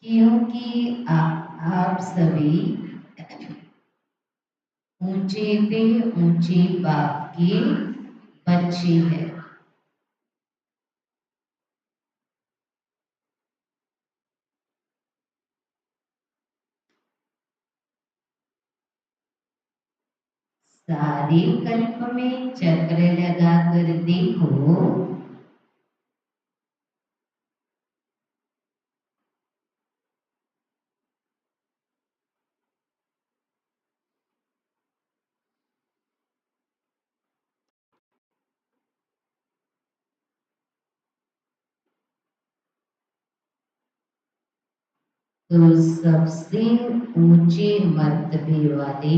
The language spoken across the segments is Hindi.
क्योंकि आप सभी ऊंचे पे ऊंचे बाप के बच्चे हैं। सारे कल्प में चक्र लगा कर देखो, तो सबसे ऊंचे मर्तबे वाले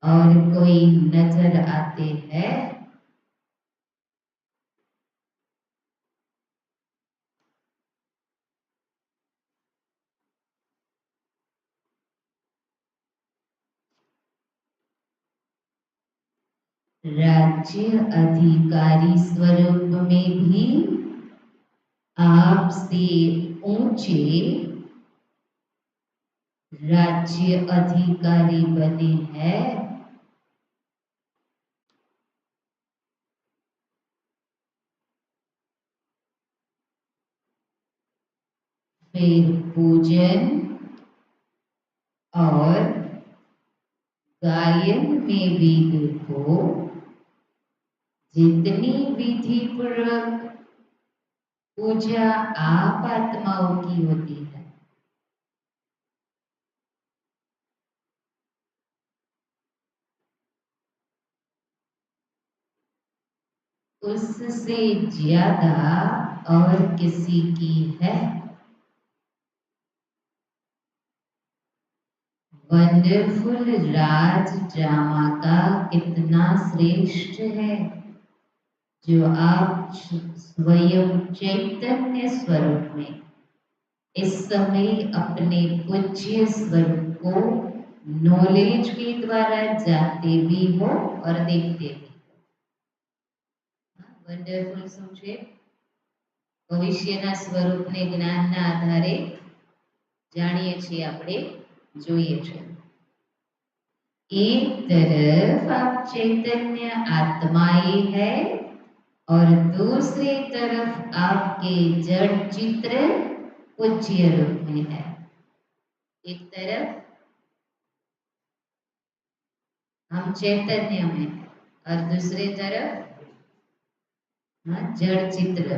और कोई नजर आते हैं? राज्य अधिकारी स्वरूप में भी आपसे ऊंचे राज्य अधिकारी बने हैं। फिर पूजन और गायन में भी देखो, जितनी विधि पूर्वक पूजा आप आत्माओं की होती है, उससे ज्यादा और किसी की है? वंडरफुल राज ड्रामा का कितना श्रेष्ठ है, जो आप स्वयं चैतन्य स्वरूप में इस समय अपने पूज्य स्वरूप को नॉलेज के द्वारा जानते भी हो और देखते भी। वंडरफुल समझे, भविष्यના સ્વરૂપને જ્ઞાનના આધારે જાણીએ છીએ, આપણે જોઈએ છે। एक तरफ आप चैतन्य आत्माएं है और दूसरी तरफ आपके जड़ चित्र पूज्य रूप में है। एक तरफ हम चैतन्य में और दूसरी तरफ जड़ चित्र।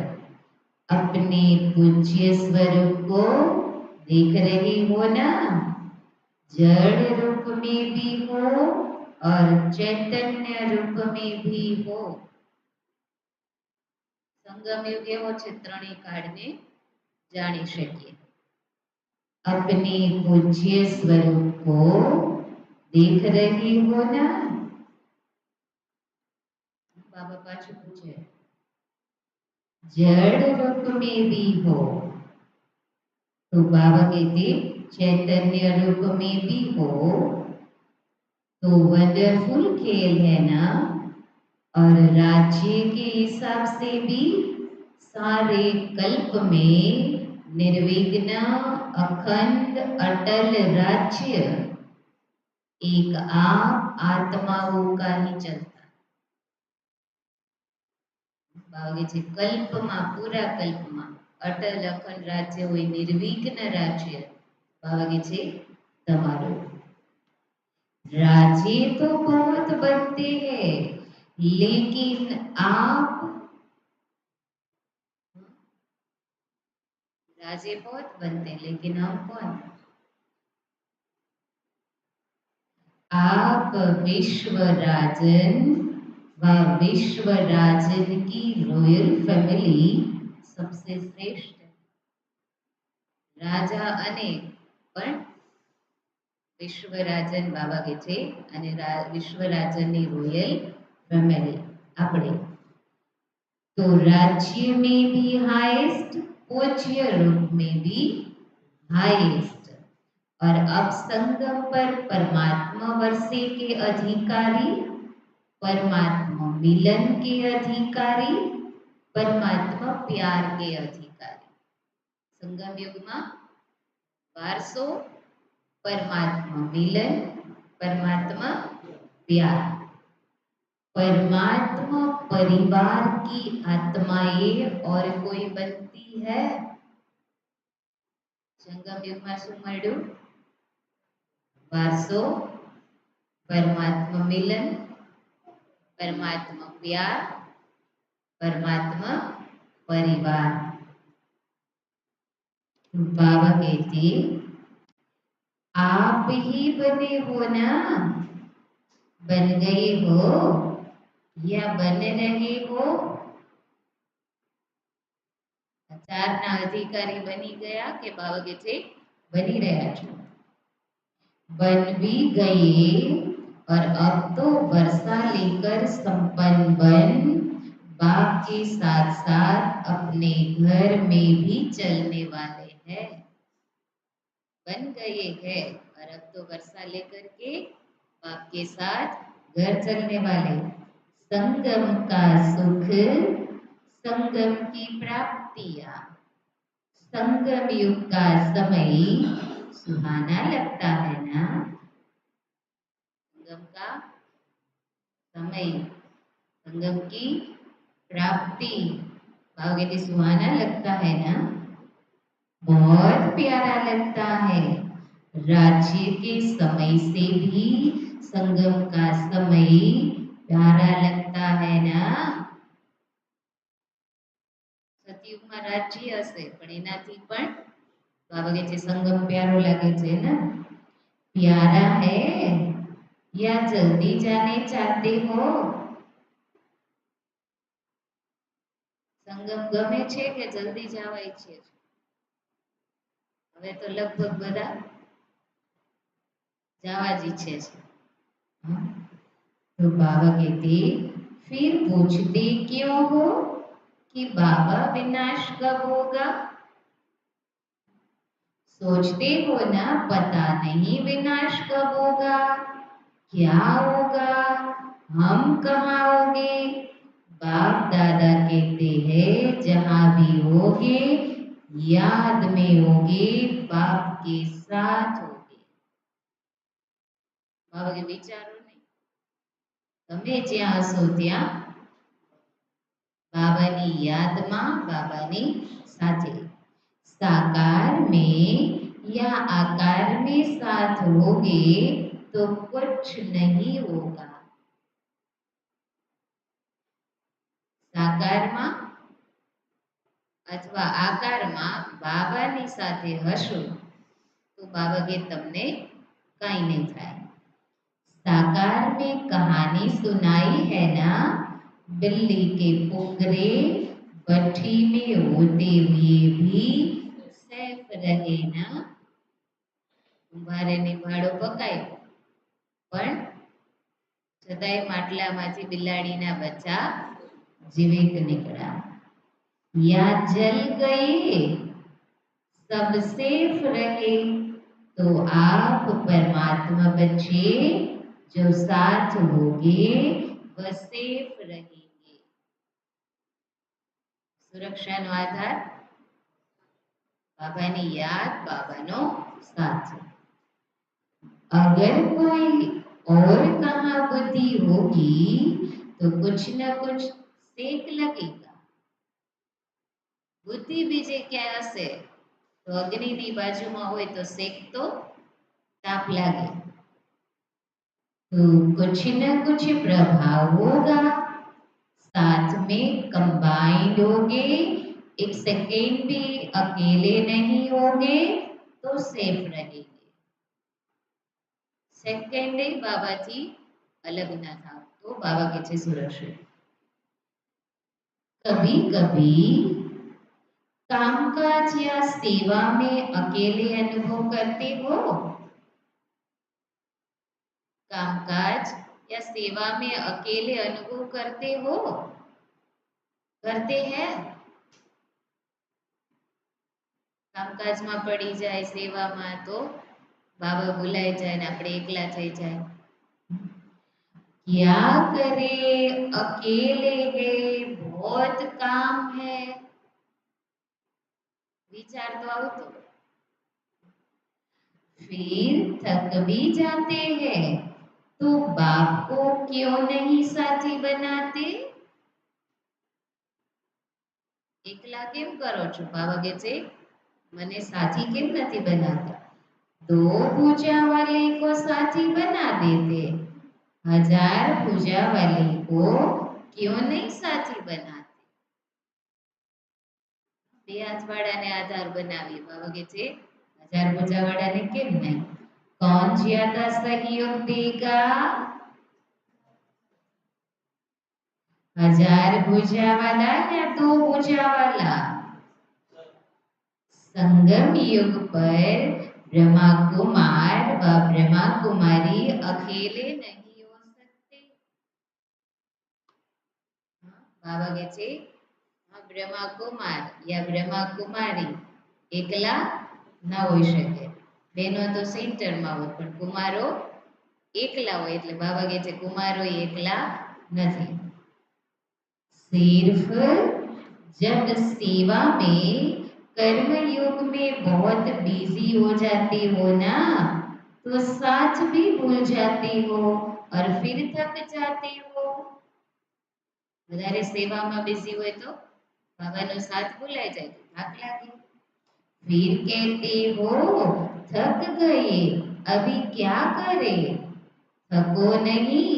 अपने पूज्य स्वरूप को देख रही हो ना, जड़ रूप में भी हो और चैतन्य रूप में भी हो। संगम युग एवो छे, त्रणेय काळने जाणी शकीए। अपने पूज्य स्वरूप को देख रही हो ना? बाबा पाछू पूछे, जड़ रूप में भी हो, तो बाबा कहते चैतन्य रूप में भी हो, तो वंडरफुल खेल है ना। और राज्य के हिसाब से भी सारे कल्प में निर्विघ्न अखंड अटल राज्य एक आप आत्माओं का ही चलता ભાવે છે કલ્પમાં પૂરા કલ્પમાં અટલ અખંડ રાજ્ય હોય નિર્વિઘ્ન રાજ્ય ભાવે છે તમારું राज्य तो बहुत बनते हैं लेकिन आप राज्य बहुत बनते हैं लेकिन हम कौन आप विश्व राजन व विश्व राजन की रॉयल फैमिली सबसे श्रेष्ठ राजा अनेक पण विश्वराजन बाबा के छे અને विश्वराजनની રોયલ ફેમિલી આપણે तो राज्य में भी हाईएस्ट पूज्य रूप में भी हाईएस्ट और अब संगम पर परमात्मा वर्षे के अधिकारी परमात्मा मिलन के अधिकारी परमात्मा प्यार के अधिकारी संगम युग में वारसो परमात्मा मिलन परमात्मा प्यार परमात्मा परिवार की आत्माएं और कोई बनती है संगम युग में शू मळ्यु वारसो परमात्मा मिलन परमात्मा प्यार परमात्मा परिवार बाबा कहती आप ही बने हो ना बन गए हो या बन रहे हो चारना अधिकारी बनी गया के बाबा के थे बनी रहा छो बन भी गए और अब तो वर्षा लेकर संपन्न बन बाप के साथ साथ अपने घर में भी चलने वाले हैं बन गए हैं और अब तो वर्षा लेकर के बाप के साथ घर चलने वाले संगम का सुख संगम की प्राप्तियां संगम युग का समय सुहाना लगता है ना संगम का समय संगम की प्राप्ति भावगीति सुहाना लगता है ना बहुत प्यारा लगता है राज्य के समय से भी संगम का समय प्यारा लगता है ना सतयुग में राज्य हसे पण एनाथी पण बाबा के छे संगम प्यारो लागे छे ना प्यारा है या जल्दी जाने चाहते हो संगम गमे छे के जल्दी जावा ઈચ્છે છે હવે તો લગભગ બધા जावा જ ઈચ્છે છે तो बाबा कहते फिर पूछते क्यों हो कि बाबा विनाश कब होगा सोचते हो ना पता नहीं विनाश कब होगा क्या होगा हम कहाँ होंगे बाप दादा कहते हैं जहाँ भी होगे याद में होगे बाप के साथ होगे बाबा के विचारो नहीं તમે જ્યાં હશો ત્યાં બાબાની યાદમાં બાબાની સાથે साकार में या आकार में साथ होगे तो कुछ नहीं होगा साकार में अथवा आकार में बाबा नी साथे हशो तो बाबा के तमने कई नहीं थाय साकार में कहानी सुनाई है ना बिल्ली के पुंगरे भट्टी में होते हुए भी सेफ रहे ना कुंभारे ने भाड़ो पकायो पण छतांय માટલામાંથી બિલાડીના બચ્ચા जीवित निकला या जल गए सब सेफ रहे तो आप परमात्मा बच्चे जो साथ होगे वह सेफ रहेंगे सुरक्षा नो आधार बाबा ने याद बाबा नो साथ अगर कोई और कहाँ बुद्धि होगी तो कुछ न कुछ सेक लगेगा। बुद्धि बीजे क्या हसे तो अग्निની બાજુમાં હોય તો સેક તો તાપ લાગે। तो कुछ न कुछ प्रभाव होगा, साथ में कंबाइंड होगे। एक सेकेंड भी अकेले नहीं होगे तो सेफ रहेंगे। सेकेंड बाबा जी अलग ना था तो बाबा के छे सुरक्षित। कभी कभी कामकाज या सेवा में अकेले अनुभव करते हो। कामकाज या सेवा में अकेले अनुभव करते हो, करते हैं। कामकाज में पड़ी जाए सेवा में तो बाबा बुलाए जाए ने આપણે એકલા થઈ જાય। क्या करे अकेले है बहुत काम है विचार तो आओ तो फिर थक भी जाते हैं तो बाप को क्यों नहीं साथी बनाते। એકલા કેમ કરો છો બાબા કે છે મને साथी કેમ નથી बनाता। दो पूजा वाले को साथी बना देते, 1000 पूजा वाले को क्यों नहीं साथी बनाते। બે હાથવાળાને આધાર બનાવી બાબા કે છે 1000 પૂજા વાળાને કેમ નહીં। कौन ज्यादा सहयोग देगा। 1000 भुजा वाला या 2 भुजा वाला। संगम युग पर ब्रह्मा कुमार व ब्रह्मा कुमारी अकेले नहीं हो सकते। बाबा के छे ब्रह्मा कुमार या ब्रह्मा कुमारी एकला न होई शके। बेनो तो सेंटर में होय पण कुमारो एकला होय એટલે बाबा के छे कुमारो एकला नहीं। सिर्फ जब सेवा में कर्म योग में बहुत बिजी हो जाते हो ना तो साथ भी भूल जाते हो और फिर थक जाते हो। વધારે સેવામાં बिजी હોય તો બાબાનો સાથ ભૂલાઈ જાય તો થાક લાગે। फिर कहते हो थक गए अभी क्या करें। थको नहीं,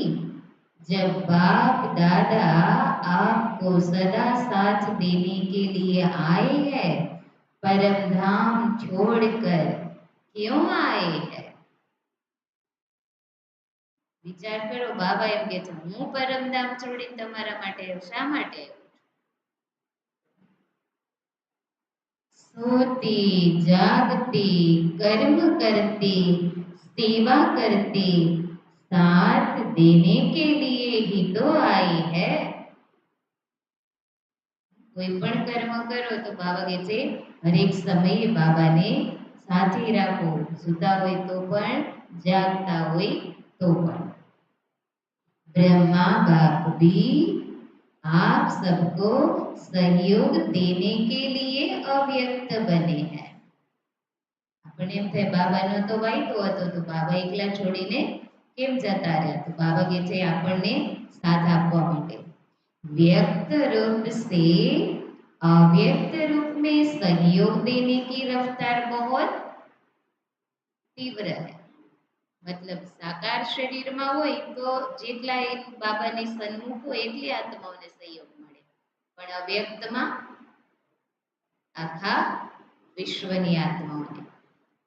जब बाप दादा आपको सदा साथ देने के लिए आए हैं, परम धाम छोड़कर क्यों आए हैं। विचार करो बाबा एम के छे हूँ परम धाम छोड़ीने तमारा माटे शा माटे। सोते जागते कर्म करते सेवा करते साथ देने के लिए ही तो आए हैं। कोई पण कर्म करो तो बाबा के छे हर एक समय बाबा ने साथी राखो। सुता होय तो पण जागता होय तो पण। ब्रह्मा बाप भी आप सबको सहयोग देने के लिए अव्यक्त बने हैं। આપણે એમ થાય બાબાનો તો વાયદો હતો તો બાબા એકલા છોડીને કેમ જતા રહ્યા તો બાબા કહે છે આપણને સાથ આપવા માટે। व्यक्त रूप से अव्यक्त रूप में सहयोग देने की रफ्तार बहुत तीव्र है। मतलब साकार शरीर में होय तो जेटला बाबा ने सन्मुख हो એટલી આત્માઓને સહયોગ મળે પણ અવ્યક્ત માં आखा विश्वनी आत्माओं।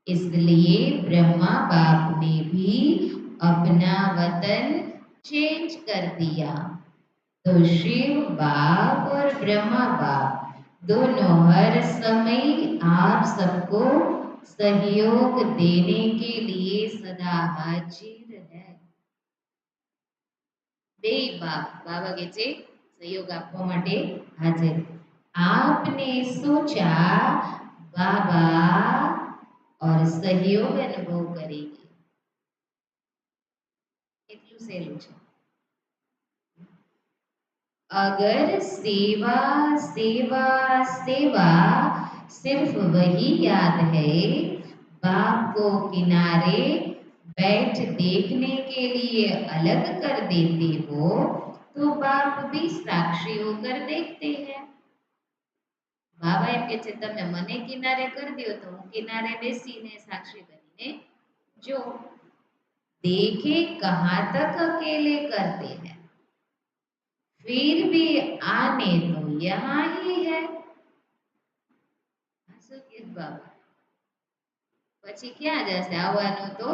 इसलिए ब्रह्मा बाप ने भी अपना वतन चेंज कर दिया। तो शिव बाप और ब्रह्मा बाप दोनों हर समय आप सबको सहयोग देने के लिए सदा हाजिर है। बे बाप बाबा के छे सहयोग आपवा माटे हाजिर। आपने सोचा बाबा और सहयोग अनुभव करेंगे એટલું સહેલું છે। अगर सेवा सेवा सेवा सिर्फ वही याद है बाप को किनारे बैठ देखने के लिए अलग कर देते हो तो बाप भी साक्षी होकर देखते हैं। बाबा एम के છે તમે મને કિનારે કરી દો તો હું કિનારે બેસીને સાક્ષી બનીને जो देखे कहां तक अकेले करते हैं, फिर भी आने तो यहाँ ही है। શું કીધું બાબા? પછી ક્યાં જશે? આવવાનું તો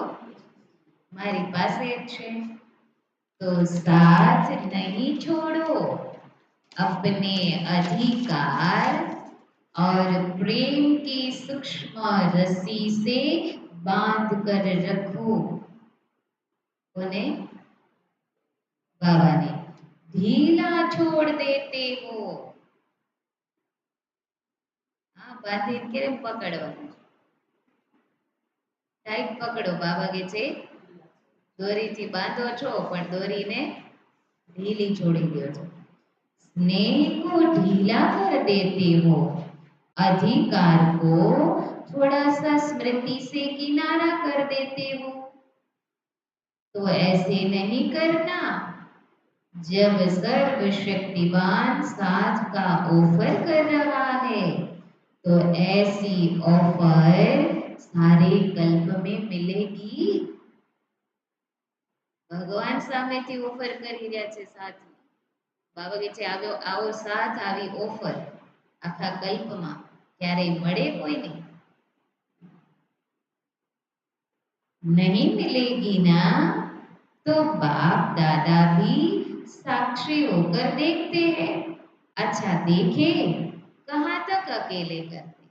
મારી પાસે જ છે। तो साथ नहीं छोड़ो, अपने अधिकार और प्रेम की सूक्ष्म रस्सी से बांध कर रखो। उन्हें बाबा ने ढीला छोड़ देते हो। हाँ, बांधी के पकड़वा, टाइट पकड़ो। बाबा के छे दोरी थी बांधो छो पण दोरी ने ढीली छोड़ी दो छो। स्नेह को ढीला कर देते हो, अधिकार को थोड़ा सा स्मृति से किनारा कर देते हो। तो ऐसे नहीं करना। जब सर्वशक्तिमान साथ का ऑफर कर रहा है तो ऐसी ऑफर सारे कल्प में मिलेगी। भगवान सामे थी ऑफर કરી રહ્યા છે સાથ। બાબા કે છે આવ્યો આવો સાથ આવી ઓફર આખા કલ્પમાં ક્યારેય મળે કોઈને? नहीं मिलेगी ना। तो बाप दादा भी साक्षी होकर देखते हैं। अच्छा देखे कहाँ तक अकेले करते।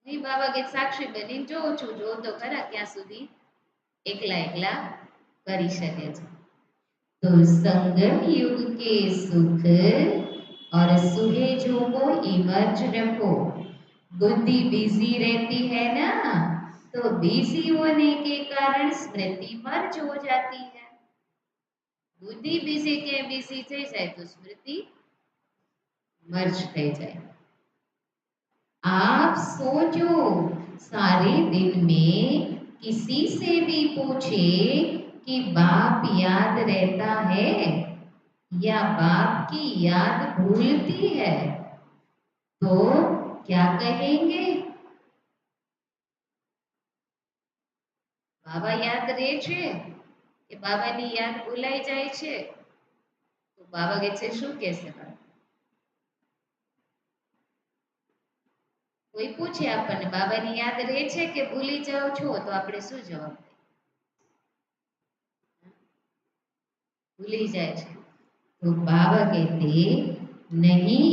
नहीं बाबा के साक्षी बनी जो छू जो तो खरा क्या सुधी एकला एकला करी सके छे। तो संगम युग के सुख और सुहेजों को इमर्ज रखो। बुद्धि बिजी रहती है ना, तो बिजी होने के कारण स्मृति मर्ज हो जाती है। बुद्धि बिजी के बिजी થઈ જાય तो स्मृति मर्ज થઈ જાય। आप सोचो, सारे दिन में किसी से भी पूछे कि बाप याद रहता है या बाप की याद भूलती है, तो क्या कहेंगे? बाबा याद रहे छे कि बाबा ની याद भूलाई जाए छे? तो बाबा के छे શું કહેશે? कोई पूछे आपने बाबा ની याद रहे छे कि भूली जाओ छो तो આપણે શું જવાબ દઈએ? भूली जाए छे। तो बाबा कहते नहीं,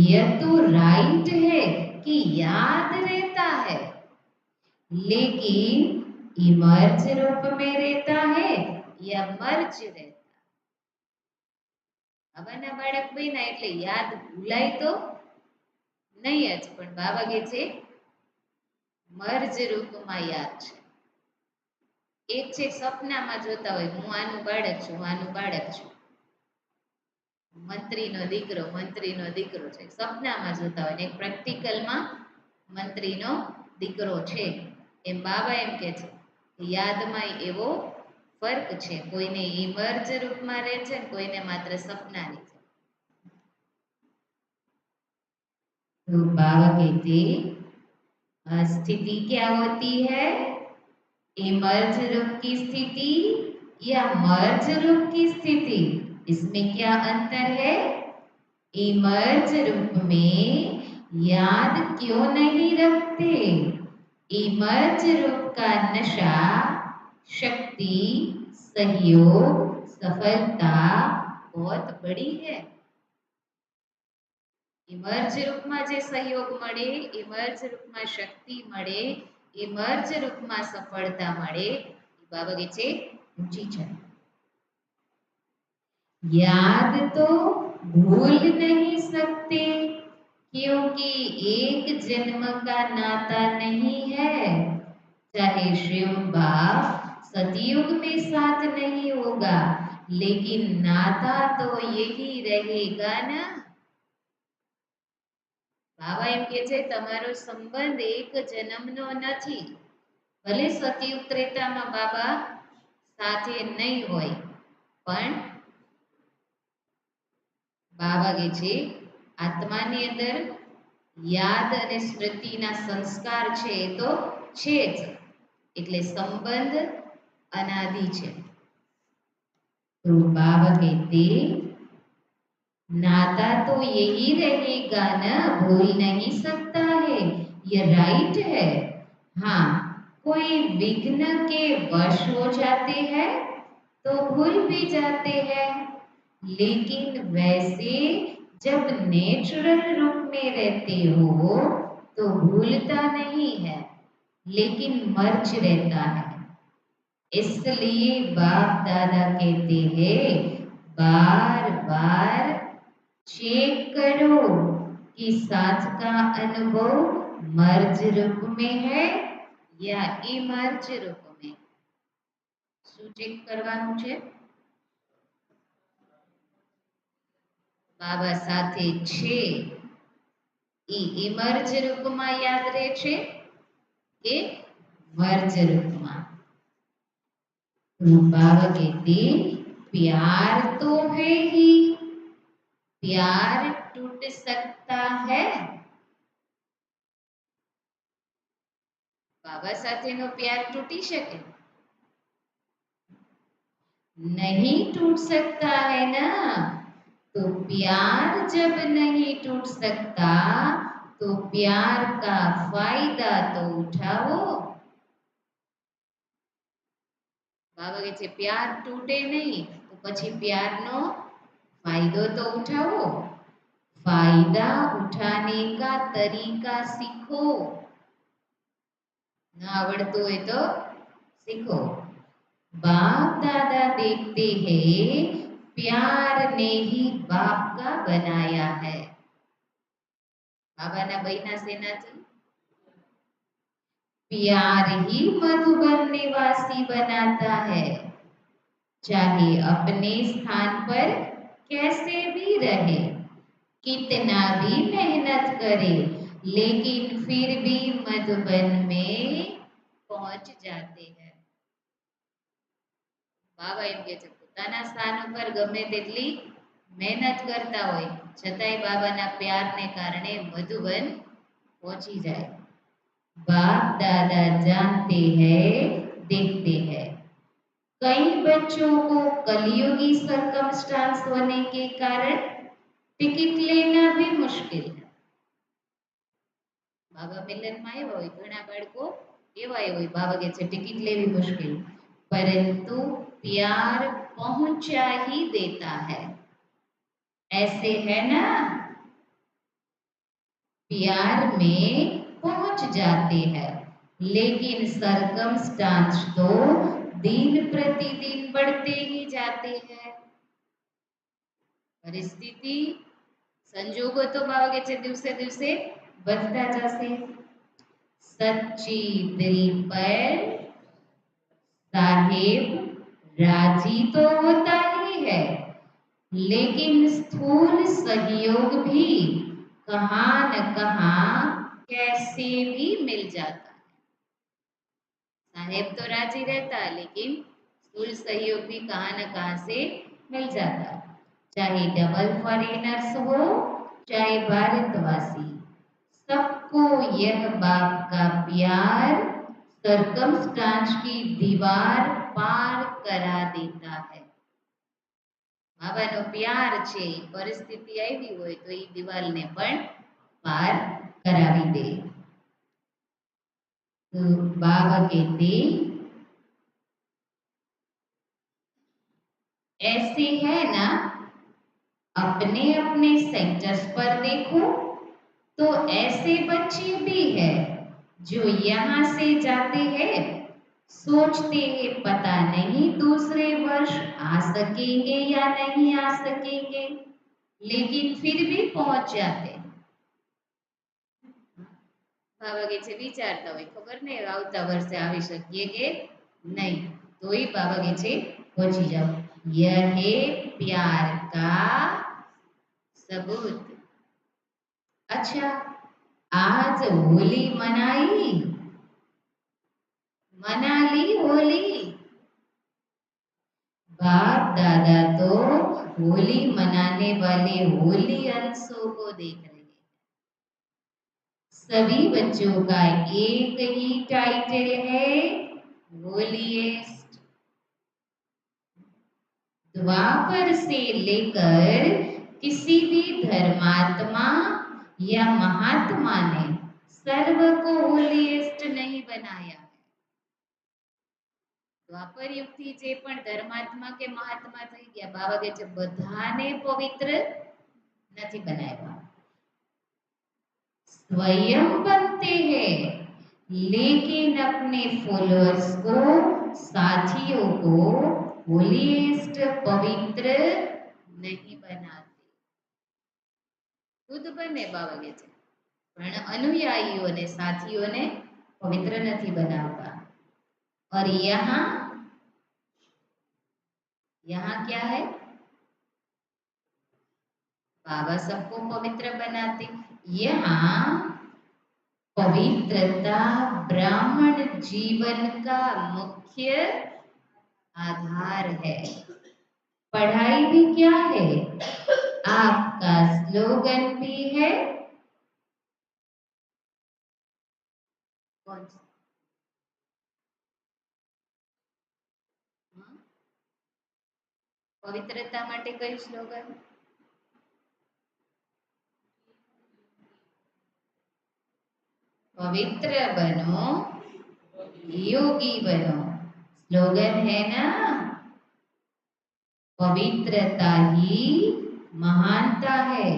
ये तो राइट है कि याद रहता है, लेकिन इमर्ज रूप में रहता है या मर्ज रहता। બાબાના બાળક બન્યા એટલે યાદ ભૂલાય તો નહીં જ, પણ બાબા કે છે મર્જ રૂપમાં યાદ છે। એક છે સપનામાં જોતા હોય હું આનું બાળક છું, હું આનું બાળક છું, મંત્રીનો દીકરો છે, સપનામાં જોતા હોય ને એક પ્રેક્ટિકલમાં મંત્રીનો દીકરો છે। એમ બાબા એમ કે છે યાદમાં એવો ફર્ક છે, કોઈને ઇમર્જ રૂપમાં રહે છે ને કોઈને માત્ર સપનાની છે। तो बाबा कहते स्थिति क्या होती है? इमर्ज रूप की स्थिति या मर्ज रूप की स्थिति, इसमें क्या अंतर है? इमर्ज रूप में याद क्यों नहीं रखते? इमर्ज रूप का नशा शक्ति, सहयोग, सफलता बहुत बड़ी है। इमर्ज रूप में जे सहयोग मळे, इमर्ज रूप में शक्ति मळे, इमर्ज रूप में सफलता मळे, बाबा के छे ऊंची छे। याद तो भूल नहीं सकते क्योंकि एक जन्म का नाता नहीं है। चाहे शिव बाप सतयुग में साथ नहीं होगा, लेकिन नाता तो यही रहेगा ना। बाबा एम के छे तमारो संबंध एक जन्मनो નથી, ભલે સતયુગ ત્રેતામાં બાબા સાથે નહીં હોય પણ બાબા કે છે આત્માની અંદર યાદ અને સ્મૃતિના સંસ્કાર છે એ તો છે જ, એટલે સંબંધ अनादि है। तो बाबा कहते नाता तो यही रहेगा ना, भूल नहीं सकता है, ये राइट है। हाँ, कोई विघ्न के वश हो जाते हैं तो भूल भी जाते हैं, लेकिन वैसे जब नेचुरल रूप में रहते हो तो भूलता नहीं है, लेकिन मर्ज रहता है। इसलिए बाप दादा कहते हैं बार बार चेक करो कि सांस का अनुभव मर्ज रूप में है या इमर्ज रूप में। શું ચેક કરવાનું છે? બાબા સાથે છે એ ઇમર્જ રૂપમાં યાદ રહે છે કે મર્જ રૂપમાં? बाबा कहते प्यार तो है ही, प्यार टूट सकता है? बाबा સાથેનો प्यार टूटी શકે? नहीं टूट सकता है ना। तो प्यार जब नहीं टूट सकता तो प्यार का फायदा तो उठाओ। बाबा કહે છે પ્યાર તૂટે નહીં તો પછી प्यारનો फायदो तो उठाओ। फायदा उठाने का तरीका सीखो, ना आवड़तो है तो सीखो। बाप दादा देखते हैं प्यार ने ही बाप का बनाया है। बाबा ना बहिना सेनाथी प्यार ही मधुबन निवासी बनाता है। चाहे अपने स्थान पर कैसे भी रहे, कितना भी मेहनत करे, लेकिन फिर भी मधुबन में पहुंच जाते हैं। बाबा एम के છે પોતાના સ્થાન ઉપર ગમે તેટલી મહેનત કરતા હોય છતાંય બાબાના પ્યારને કારણે મધુબન પહોંચી જાય। बाप दादा जानते हैं, देखते हैं। कई बच्चों को कलयुगी सर्कमस्टांस होने के कारण टिकट लेना भी मुश्किल है। बाबा मिलन में आया हो घना बाळको एवा होय बाबा के छे टिकट लेवी मुश्किल, परंतु प्यार पहुंचा ही देता है। ऐसे है ना, प्यार में पहुंच जाते हैं, लेकिन सर्कमस्टांस तो दिन प्रतिदिन बढ़ते ही जाते हैं। परिस्थिति संजोगो तो बाबा के छे दिवसे दिवसे बढ़ता जासे। सच्ची दिल पर साहेब राजी तो होता ही है, लेकिन स्थूल सहयोग भी कहाँ न कहाँ कैसे भी मिल जाता है। साहेब तो राजी रहता है, लेकिन स्थूल सहयोग भी कहाँ न कहाँ से मिल जाता है। चाहे डबल फॉरेनर्स हो चाहे भारतवासी, सबको यह बाप का प्यार सर्कमस्टांस की दीवार पार करा देता है। बाबानो प्यार छे परिस्थिति आई होय तो ई दीवार ने पण पार करावी दे। तो बाबा कहते ऐसे है ना, अपने अपने सेक्टर्स पर देखो तो ऐसे बच्चे भी हैं जो यहाँ से जाते हैं सोचते हैं पता नहीं दूसरे वर्ष आ सकेंगे या नहीं आ सकेंगे, लेकिन फिर भी पहुंच जाते। बाबा के छे विचारता होय खबर नहीं आवता वर्षे आवी सकीए के नहीं, तो ही बाबा के छे पहुंची जाओ। यह है प्यार का सबूत। अच्छा, आज होली मनाई? मना ली होली। बाप दादा तो होली मनाने वाले होली अंशों को देख रहे हैं। सभी बच्चों का एक ही टाइटल है, होलीएस्ट। द्वापर से लेकर किसी भी धर्मात्मा या महात्मा ने सर्व को होलीएस्ट नहीं बनाया। द्वापर युग थी जे पण धर्मात्मा के महात्मा થઈ ગયા બાબા કે છે બધાને પવિત્ર નથી બનાવ્યા। स्वयं बनते हैं लेकिन अपने फॉलोअर्स को, साथियों को होलीएस्ट पवित्र नहीं बनाते। खुद बने बाबा के છે પણ अनुयायीઓને साथियों ने पवित्र नहीं बनाता। और यहाँ क्या है, बाबा सबको पवित्र बनाते। यहाँ पवित्रता ब्राह्मण जीवन का मुख्य आधार है। पढ़ाई भी क्या है, आपका स्लोगन भी है। कौन सा? पवित्रता માટે કયું સ્લોગન? पवित्र बनो योगी बनो, स्लोगन है ना। पवित्रता ही महानता है,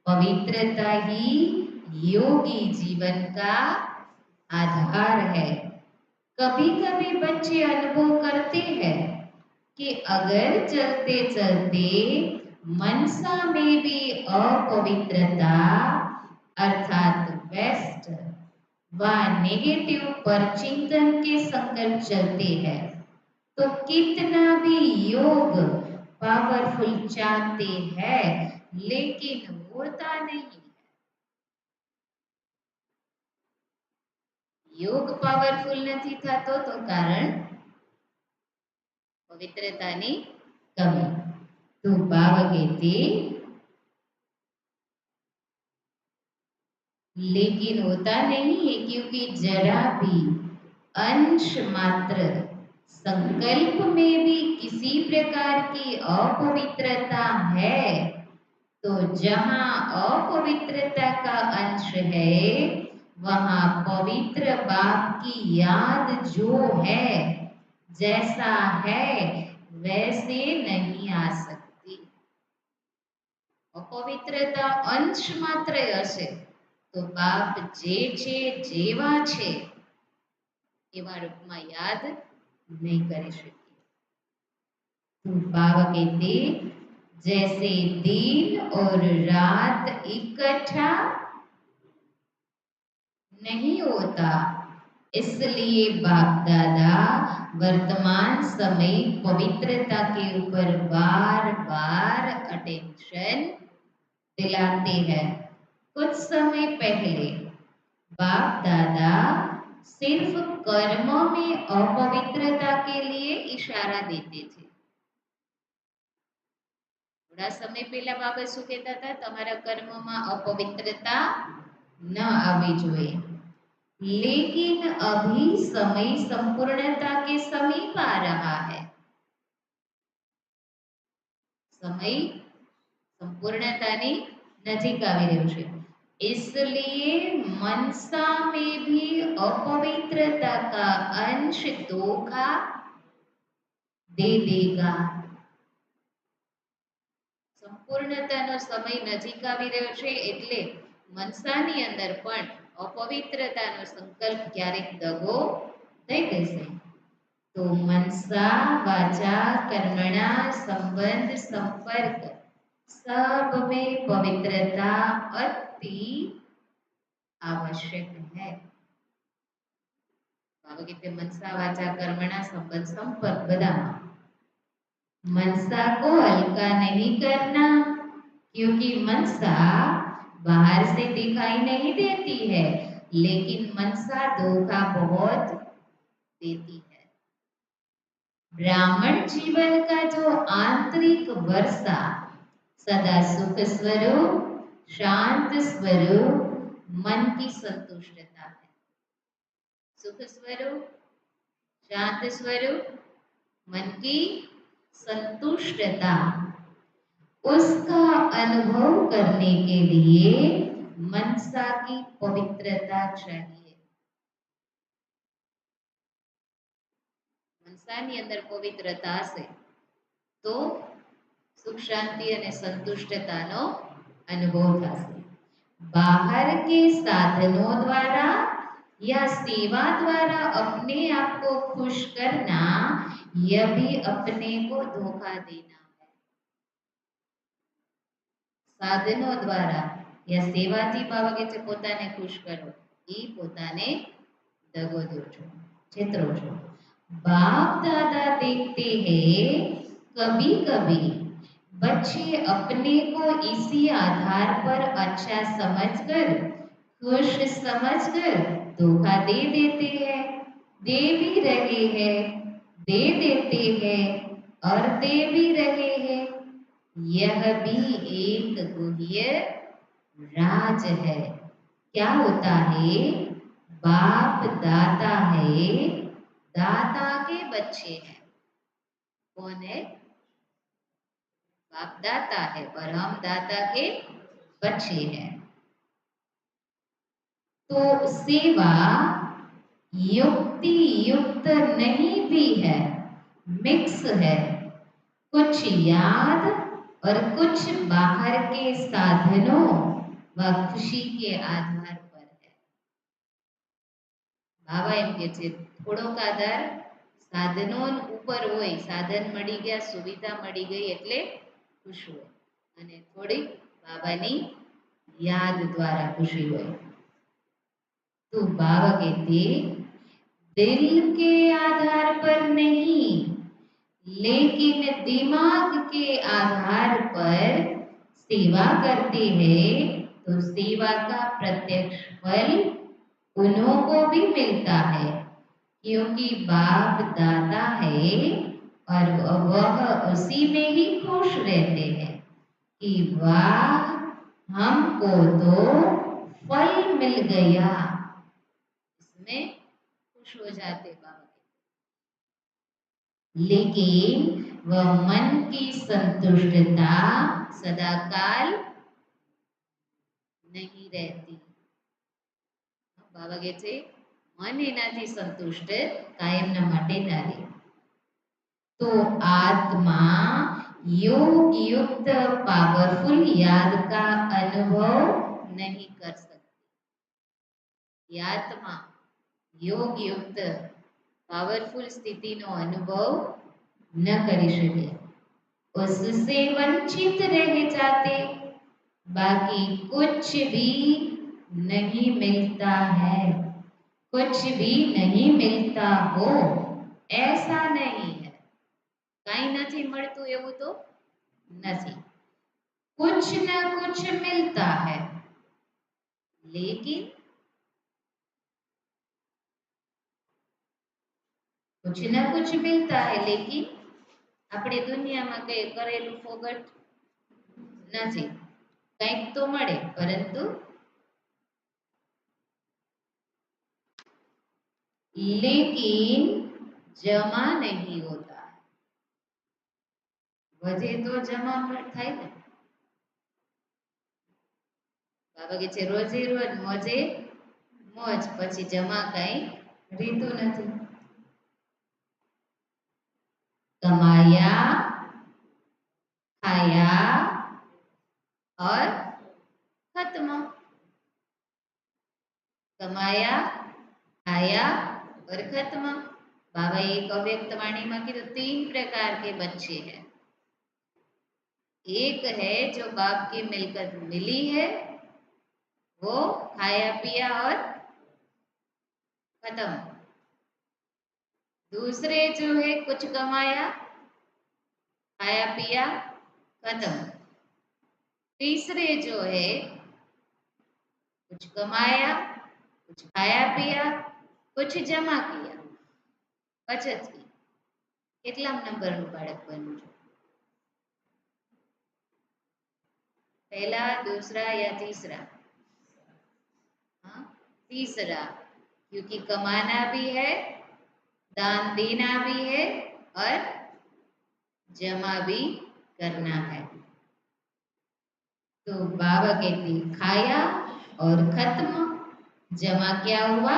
पवित्रता ही योगी जीवन का आधार है। कभी कभी बच्चे अनुभव करते हैं कि अगर चलते चलते मनसा में भी अपवित्रता अर्थात वेस्ट व नेगेटिव पर चिंतन के संकल्प चलते हैं तो कितना भी योग पावरफुल चाहते हैं लेकिन होता नहीं। योग पावरफुल नहीं थतो तो कारण पवित्रतानी कमी। तो बाबा कहते लेकिन होता नहीं है क्योंकि जरा भी अंश मात्र संकल्प में भी किसी प्रकार की अपवित्रता है तो जहां अपवित्रता का अंश है वहां पवित्र बाप की याद जो है जैसा है वैसे नहीं आ सकती। अपवित्रता अंश मात्र हशे तो बाप जे छे जेवा छे एवा रूपમાં याद नहीं કરી શકીએ। तो बाबा कहते जैसे दिन और रात इकट्ठा नहीं होता इसलिए बाप दादा वर्तमान समय पवित्रता के ऊपर बार बार अटेंशन दिलाते हैं। कुछ समय पहले बाप दादा सिर्फ कर्मों में अपवित्रता के लिए इशारा देते थे। थोड़ा समय पहला बाबा शू कहता था तमारा कर्मों में अपवित्रता न आवी जोईए, लेकिन अभी समय संपूर्णता के समीप आ रहा है। समय संपूर्णतानी नजीक आवी रह्यो छे इसलिए मनसा में भी अपवित्रता का अंश धोखा दे देगा। संपूर्णतानो समय नजीक आवी रह्यो छे એટલે मनसानी अंदर पण अपवित्रतानो संकल्प क्यारेक दगो થઈ જશે। तो मनसा वाचा कर्मणा संबंध संपर्क सब में पवित्रता अति आवश्यक है। बाबा कहते मनसा वाचा कर्मणा संबंध संपर्क बदा मनसा को हल्का नहीं करना क्योंकि मनसा बाहर से दिखाई नहीं देती है लेकिन मनसा धोखा बहुत देती है। ब्राह्मण जीवन का जो आंतरिक वर्षा सदा सुख स्वरूप, शांत स्वरूप, मन की संतुष्टता है। सुख स्वरूप, शांत स्वरूप, मन की संतुष्टता, उसका अनुभव करने के लिए मनसा की पवित्रता चाहिए। मनसानी अंदर पवित्रता से तो सुख शांति અને સંતુષ્ટતાનો અનુભવ થશે। बाहर के साधनों द्वारा या सेवा द्वारा अपने आप को खुश करना, यह भी अपने को धोखा देना है। साधनों द्वारा या सेवाથી બાબા કે છે પોતાને ખુશ કરો, એ પોતાને દગો દો છો, છેતરો છો। बाप दादा देखते हैं कभी कभी बच्चे अपने को इसी आधार पर अच्छा समझकर, खुश समझकर धोखा दे देते हैं, दे भी रहे हैं, दे देते हैं और दे भी रहे हैं। यह भी एक गुह्य राज है। क्या होता है? बाप दाता है, दाता के बच्चे हैं। कौन है? बाप दाता है और हम दाता के बच्चे हैं। तो सेवा युक्ति युक्त नहीं भी है, मिक्स है। कुछ याद और कुछ बाहर के साधनों व खुशी के आधार पर है। बाबा एम के छे થોડોક આધાર સાધનો ઉપર હોય, સાધન મળી ગયા, સુવિધા મળી ગઈ એટલે ખુશ હોય, અને થોડી બાબાની याद द्वारा खुशी હોય। तो बाबा कहते दिल के आधार पर नहीं, लेकिन दिमाग के आधार पर सेवा करते हैं तो सेवा का प्रत्यक्ष फल उन्हों को भी मिलता है, क्योंकि बाप दाता है और वह उसी में ही खुश रहते हैं कि वाह हमको तो फल मिल गया, इसमें खुश हो जाते बाबा। लेकिन वह मन की संतुष्टता सदाकाल नहीं रहती। बाबा कहते मन एनाथी संतुष्ट कायमना માટે ના રહે। तो आत्मा योग युक्त पावरफुल याद का अनुभव नहीं कर सकती। आत्मा योग युक्त पावरफुल स्थिति नो अनुभव न करी सके, उससे वंचित रह जाते। बाकी कुछ भी नहीं मिलता है, कुछ भी नहीं मिलता हो ऐसा नहीं है। कहीं नहीं મળતું એવું तो नहीं, कुछ न कुछ मिलता है, लेकिन कुछ न कुछ मिलता है, लेकिन अपनी दुनिया में कई करेलू फोगट नहीं। કંઈક तो મળે परंतु लेकिन जमा नहीं होता है। वजह तो जमा पर થાય ને। બાબા કે છે રોજે રોજ મોજે મોજ, પછી જમા કઈ રીતું નથી। कमाया, खाया और खत्म। कमाया, खाया और खत्म। बाबा एक अव्यक्त वाणी में की तो 3 प्रकार के बच्चे हैं। एक है जो बाप की मिलकत मिली है, वो खाया पिया और खत्म। दूसरे जो है कुछ कमाया, खाया पिया, खत्म। तीसरे जो है कुछ कमाया, कुछ खाया पिया, कुछ जमा किया। પછથી કેટલામ નંબરનું બાળક બનવું છે? पहला, दूसरा या तीसरा? हाँ, तीसरा, क्योंकि कमाना भी है, दान देना भी है और जमा भी करना है। तो बाबा कहते खाया और खत्म, जमा क्या हुआ?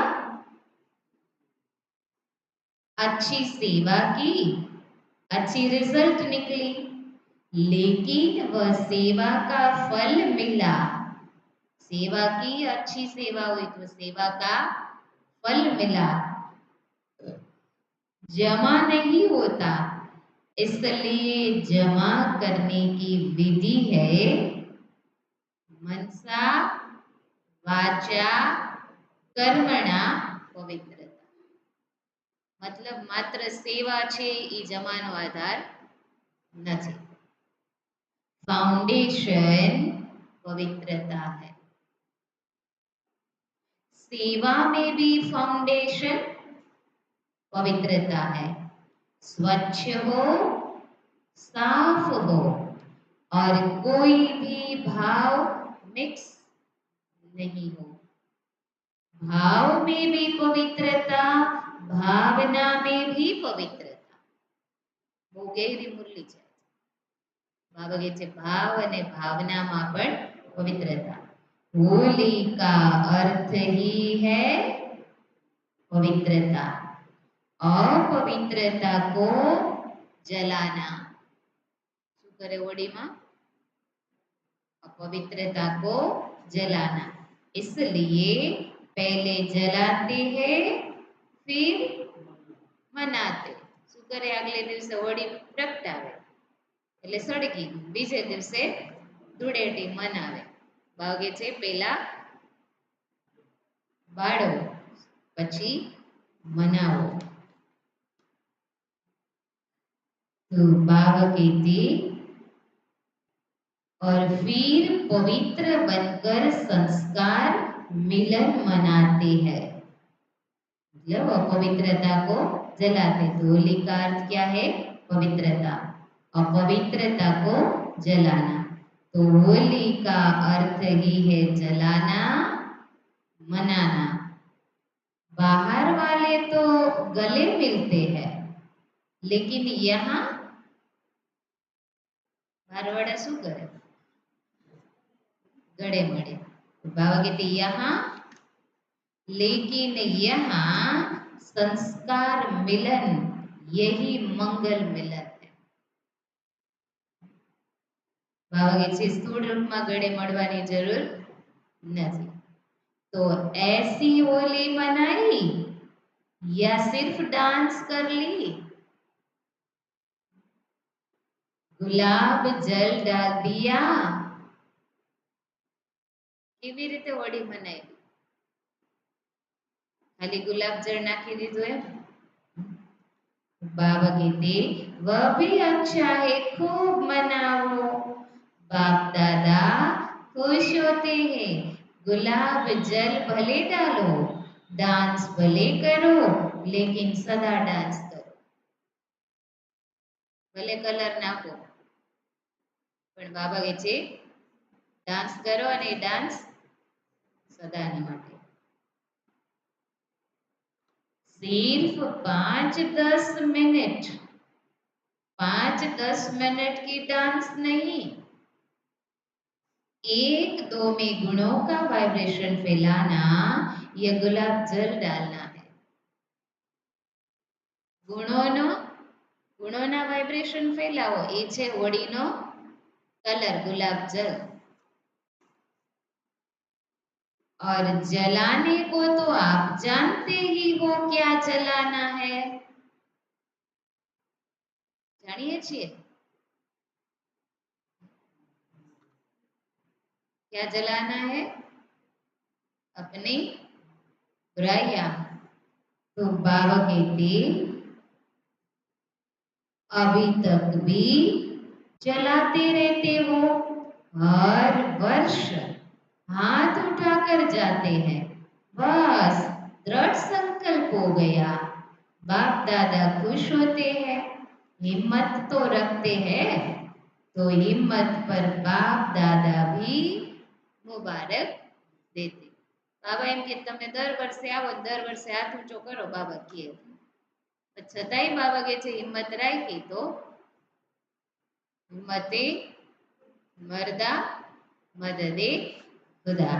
अच्छी सेवा की, अच्छी रिजल्ट निकली, लेकिन वह सेवा का फल मिला। सेवा की, अच्छी सेवा हुई तो सेवा का फल मिला, जमा नहीं होता। इसलिए जमा करने की विधि है मनसा वाचा कर्मणा पवित्रता। मतलब मात्र सेवा छे ई जमानो आधार नहीं। फाउंडेशन पवित्रता है। सेवा में भी फाउंडेशन पवित्रता है। स्वच्छ हो, साफ हो और कोई भी भाव मिक्स नहीं हो। भाव में भी पवित्रता, भावना में भी पवित्रता। बહુ ગહેરી મુરલી છે. બાબા કહે છે ભાવ અને ભાવનામાં પણ પવિત્રતા. होली का अर्थ ही है पवित्रता। अपवित्रता को जलाना। શું કરે હોળીમાં? अपवित्रता को जलाना। इसलिए पहले जलाते हैं फिर मनाते। શું કરે? આગલે દિવસે હોળી પ્રગટાવે એટલે સળગી, બીજે દિવસે ધૂળેટી મનાવે. ભાગે છે પેલા બાળો પછી मनाओ। तो बाबा कहते और फिर पवित्र बनकर संस्कार मिलन मनाते हैं। मतलब अपवित्रता को जलाते। तो होली का अर्थ क्या है? पवित्रता। अपवित्रता को जलाना। तो होली का अर्थ ही है जलाना, मनाना। बाहर वाले तो गले मिलते हैं, लेकिन यहाँ बारवाड़ा शू करे? गड़े मड़े। बाबा कहते यहाँ, लेकिन यहाँ संस्कार मिलन, यही मंगल मिलन है। बाबा कहते स्थूल रूप में गड़े मड़वानी जरूर नहीं। तो ऐसी होली मनाई या सिर्फ डांस कर ली? गुलाब जल डाल दिया, કેવી રીતે હોળી મનાવી? ખાલી ગુલાબ જળ નાખી દીધું એમ? बाबा कहते वह भी अच्छा है, खूब मनाओ। बाप दादा खुश होते हैं। गुलाब जल भले डालो, डांस भले करो, लेकिन सदा डांस करो। भले कलर नाखो पण बाबा કહે છે डांस करो અને डांस સદાની માટે। सिर्फ 5-10 मिनट, 5-10 मिनट की डांस नहीं, 1-2 में गुणों का वाइब्रेशन फैलाना, यह गुलाब जल डालना है। गुणोना वाइब्रेशन फैलाओ, ये छे होळीनो कलर गुलाब जल। और जलाने को तो आप जानते ही हो क्या जलाना है। जानिए छिए क्या जलाना है? अपनी बुराइयां। तो बाबा कहते अभी तक भी जलाते रहते हो, हर वर्ष हाथ उठाकर जाते हैं, बस दृढ़ संकल्प हो गया। बाप दादा खुश होते हैं, हिम्मत तो रखते हैं, तो हिम्मत पर बाप दादा भी मुबारक देते। बाबा एम के તમે દર વર્ષે આવો, દર વર્ષે હાથ ઊંચો કરો, બાબા કહે છતાંય બાબા કહે છે હિંમત રાખી તો हिम्मते मर्दा मददे खुदा।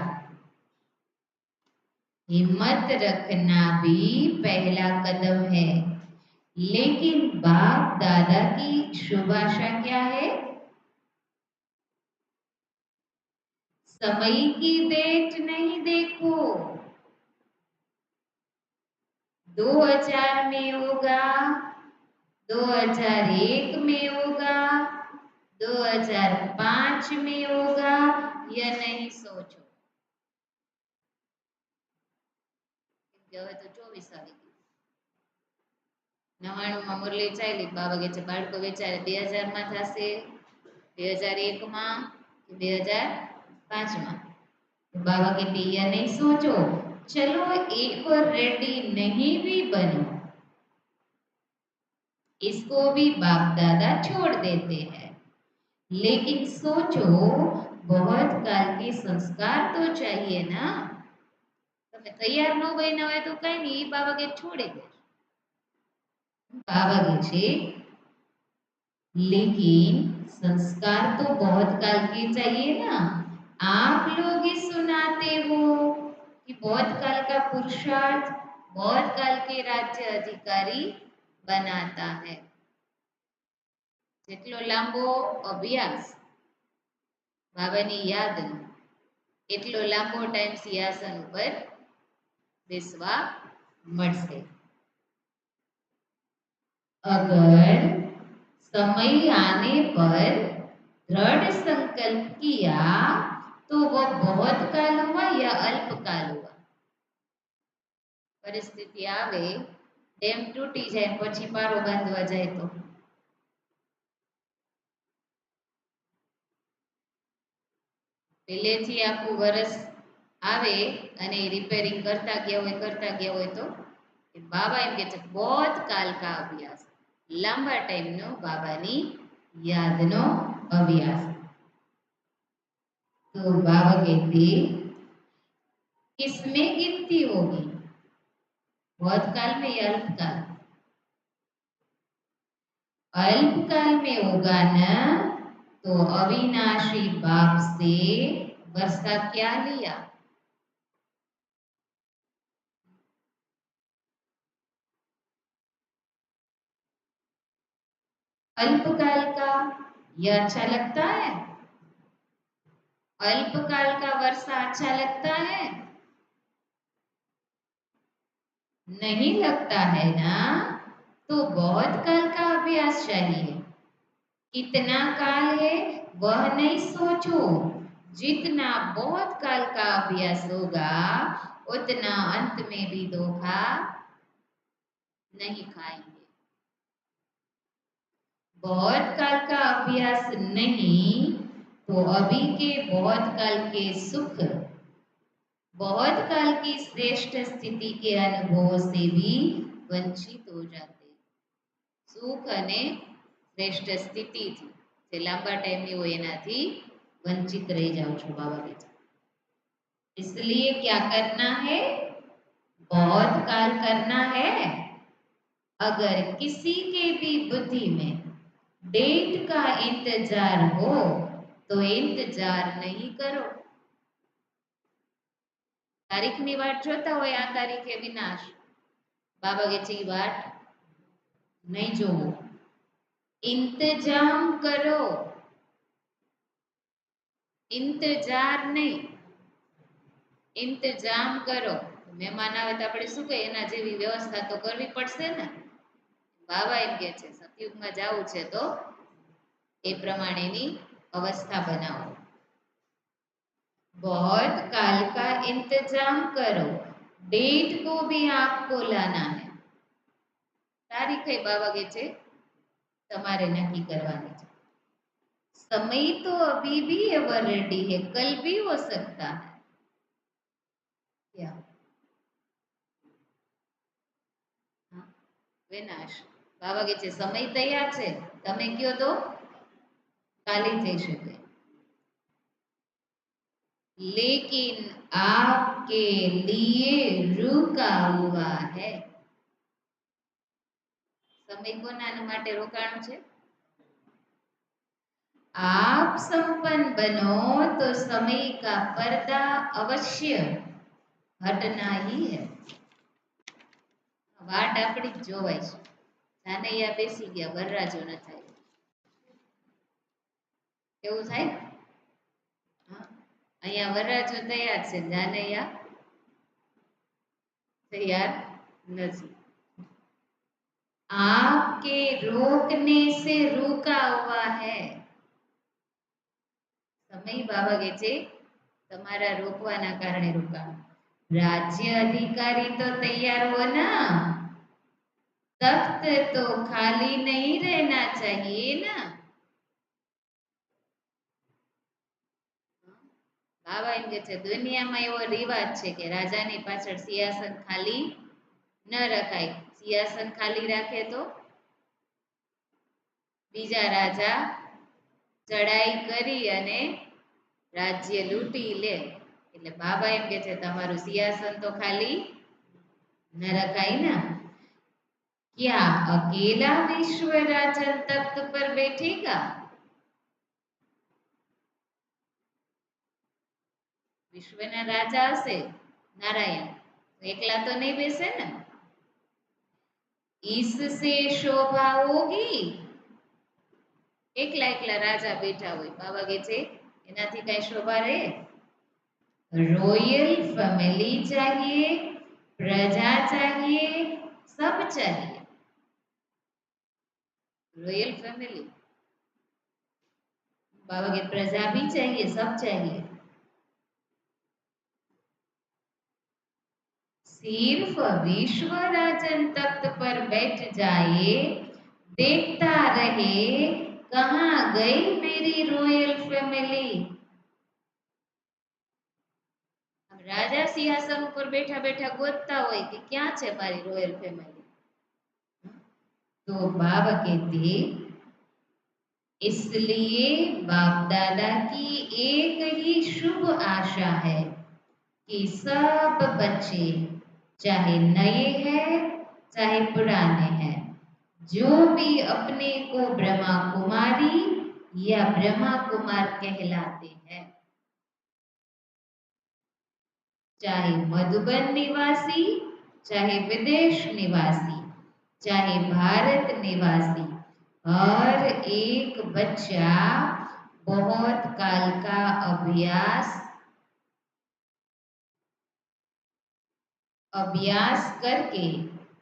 हिम्मत रखना भी पहला कदम है, लेकिन बाप दादा की शुभ आशा क्या है? समय की डेट नहीं देखो, 2000 में होगा, 2001 में होगा, 2005 में होगा, यह नहीं सोचो। હવે તો 24 આવી ગઈ, 99 માં મુરલી ચાલી, બાબા કે છે બાળકો વિચારે 2000 માં થશે, 2001 માં કે 2005 માં। तो बाबा कहते यह नहीं सोचो, चलो एक और रेडी नहीं भी बनो, इसको भी बाप दादा छोड़ देते हैं, लेकिन सोचो बहुत काल के संस्कार तो चाहिए ना। તમે તૈયાર ન બન્યા હોય તો કઈ નહીં, બાબા કે છોડી દે। बाबा के छे लेकिन संस्कार तो बहुत काल के चाहिए ना। आप लोग ही सुनाते हो कि बहुत काल का पुरुषार्थ बहुत काल के राज्य अधिकारी बनाता है। જેટલો લાંબો અભ્યાસ બાબાની યાદનો, એટલો લાંબો ટાઈમ સિંહાસન ઉપર બેસવા મળશે। अगर समय आने पर दृढ़ संकल्प किया तो वह बहुत काल हुआ या अल्पकाल हुआ। परिस्थिति आवे, डेम तूटी जाए પછી પારો બાંધવા જાય તો પહેલેથી આખું વર્ષ આવે અને રિપેરિંગ કરતા ગયા હોય તો બાબા એમ કે છે बहुत काल का अभ्यास, લાંબા ટાઈમનો બાબાની યાદનો અભ્યાસ। तो बाबा कहते किसमें गिनती होगी, बहुत काल में या अल्पकाल? अल्पकाल में होगा ना, तो अविनाशी बाप से वर्षा क्या लिया? अल्पकाल का यह अच्छा लगता है? अल्पकाल का वर्षा अच्छा लगता है? नहीं लगता है ना, तो बहुत काल का अभ्यास चाहिए। कितना काल है वह नहीं सोचो, जितना बहुत काल का अभ्यास होगा उतना अंत में भी धोखा नहीं खाएंगे। बहुत काल का अभ्यास नहीं तो अभी के बहुत काल के सुख, बहुत काल की श्रेष्ठ स्थिति के अनुभव से भी वंचित हो जाते। सुख अने श्रेष्ठ स्थिति थी जे लांबा टाइम ની હોય એનાથી वंचित रह जाओ છો बाबा के। इसलिए क्या करना है, बहुत काल करना है। अगर किसी के भी बुद्धि में डेट का इंतजार हो तो इंतजार नहीं करो। तारीख ની વાટ જોતા હોય આ તારીખે વિનાશ, બાબા કે છે વાટ नहीं જોવો, इंतजाम करो, इंतजार नहीं, इंतजाम करो। મહેમાન આવે તો આપણે શું કહીએ એના જેવી વ્યવસ્થા તો કરવી પડશે ને। બાબા એમ કહે છે સતયુગમાં જવું છે તો એ પ્રમાણેની અવસ્થા બનાવો। बहुत काल का इंतजाम करो, डेट को भी आपको लाना है। तारीख है बाबा के छे તમારે નક્કી કરવાની છે। समय तो अभी भी एवर रेडी है, कल भी हो सकता है। क्या हाँ? વિનાશ. બાબા કે છે સમય તૈયાર છે, તમે કયો તો ખાલી થઈ શકે, लेकिन आपके लिए रुका हुआ है. સમય કોના માટે રોકાણું છે? आप संपन्न बनो तो समय का पर्दा अवश्य हटना ही है. વાટ આપણી જ જોવાય છે. જાનૈયા બેસી ગયા, વરરાજો ન થાય, એવું થાય? હા, અહીંયા વરરાજો તૈયાર છે, જાનૈયા तैयार नहीं. आपके रोकने से रुका हुआ है. समय बाबा के छे तमारा रोकवाना कारणे रुका. राज्य अधिकारी तो तैयार हो ना, तख्त तो खाली नहीं रहना चाहिए ना. बाबा एम के दुनिया में एवो रिवाज है कि राजा नी पाछळ सिंहासन खाली न रखाय. सिंहासन खाली राखे तो बीजा राजा चढ़ाई करी अने राज्य लूटी ले. એટલે બાબા એમ કે છે તમારું સિંહાસન તો ખાલી न रखाय ना. क्या अकेला विश्व राजन तख्त पर बैठेगा? विश्वना राजा हशे नारायण, एकला तो नहीं बेसे ना. इससे शोभा होगी. एकला एकला राजा बैठा हुए. बाबा के छे एनाथी काई शोभा रहे? रॉयल फैमिली चाहिए, प्रजा चाहिए, सब चाहिए. रॉयल फैमिली, बाबा के प्रजा भी चाहिए, सब चाहिए. सिर्फ विश्व राजन तख्त पर बैठ जाए, देखता रहे कहाँ गई मेरी रॉयल फैमिली. राजा सिंहासन पर बैठा बैठा गोतता होय कि क्या छे मारी रॉयल फैमिली. तो बाबा कहते इसलिए बाप दादा की एक ही शुभ आशा है कि सब बच्चे चाहे नए हैं चाहे पुराने हैं, जो भी अपने को ब्रह्मा कुमारी या ब्रह्मा कुमार कहलाते हैं, चाहे मधुबन निवासी, चाहे विदेश निवासी, चाहे भारत निवासी, हर एक बच्चा बहुत काल का अभ्यास करके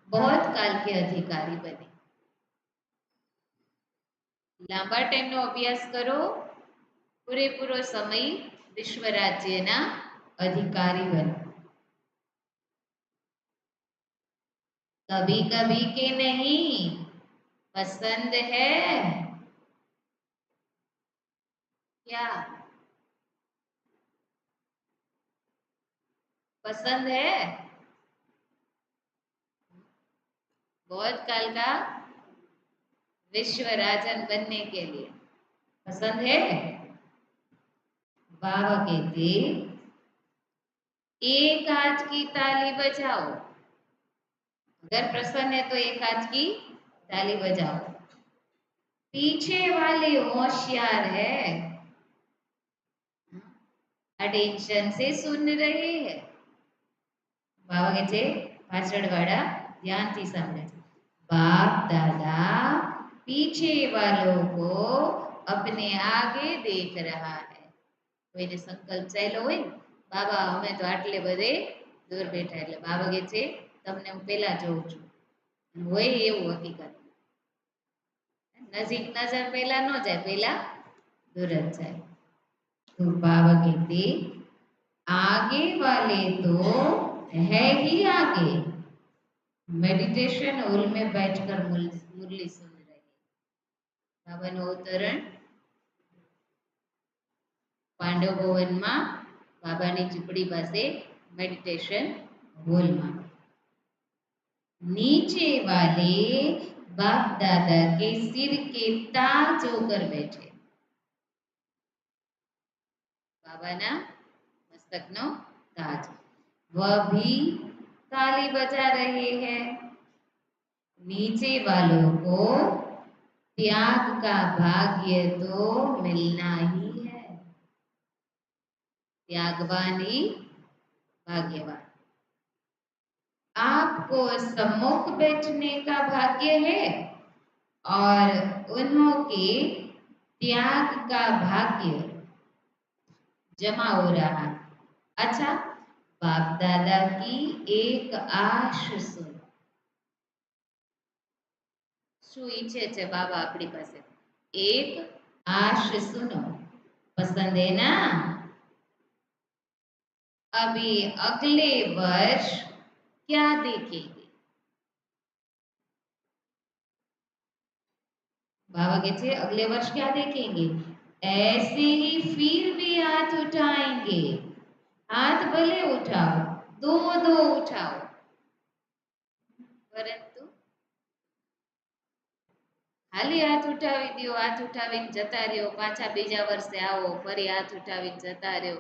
बहुत काल के अधिकारी बने. लांबा टाइम नो अभ्यास करो, पूरेपूरो समय विश्व राज्यना अधिकारी बनो. कभी कभी के नहीं, पसंद है क्या? पसंद है? बहुत काल का विश्व राजन बनने के लिए पसंद है? बाबा कहते एक हाथ की ताली बजाओ. अगर प्रसन्न है तो एक हाथ की ताली बजाओ. पीछे वाले होशियार है, अटेंशन से सुन रहे हैं. बाबा के छे पाछड़ वाला ध्यान थी सामने. बाप दादा पीछे वालों को अपने आगे देख रहा है. કોઈને સંકલ્પ ચાલ્યો હોય, બાબા અમે તો આટલે બધે દૂર બેઠા, એટલે બાબા કે છે તમને હું પેલા જોઉં છું. હોય એવું હકીકત, નજીક નજર પેલા ન જાય, પેલા दूर જ જાય. तो बाबा कहते आगे वाले तो है ही आगे, मेडिटेशन हॉल में बैठकर मुरली सुन रहे. बाबा नो अवतरण पांडव भवन में बाबा नी झूपड़ी पासे मेडिटेशन हॉल में. नीचे वाले बाप दादा के सिर के ताज होकर बैठे। बाबाना मस्तकनो ताज। वह भी ताली बजा रहे हैं। नीचे वालों को त्याग का भाग्य तो मिलना ही है। त्यागवान ही भाग्यवान। आपको सम्मुख बैठने का भाग्य है और उन्हों के त्याग का भाग्य जमा हो रहा है। अच्छा, बाप दादा की एक आश सुनो। શું ઈચ્છે છે બાબા આપણી પાસે? एक आश सुनो। पसंद है ना? अभी अगले वर्ष क्या देखेंगे? बाबा कहते अगले वर्ष क्या देखेंगे? ऐसे ही फिर भी हाथ उठाएंगे। हाथ भले उठाओ, दो दो उठाओ, परंतु खाली हाथ उठावी दो। हाथ उठावीने जता रहो, पाछा बीजा वर्षे आओ, फरी हाथ उठावीने जता रहो।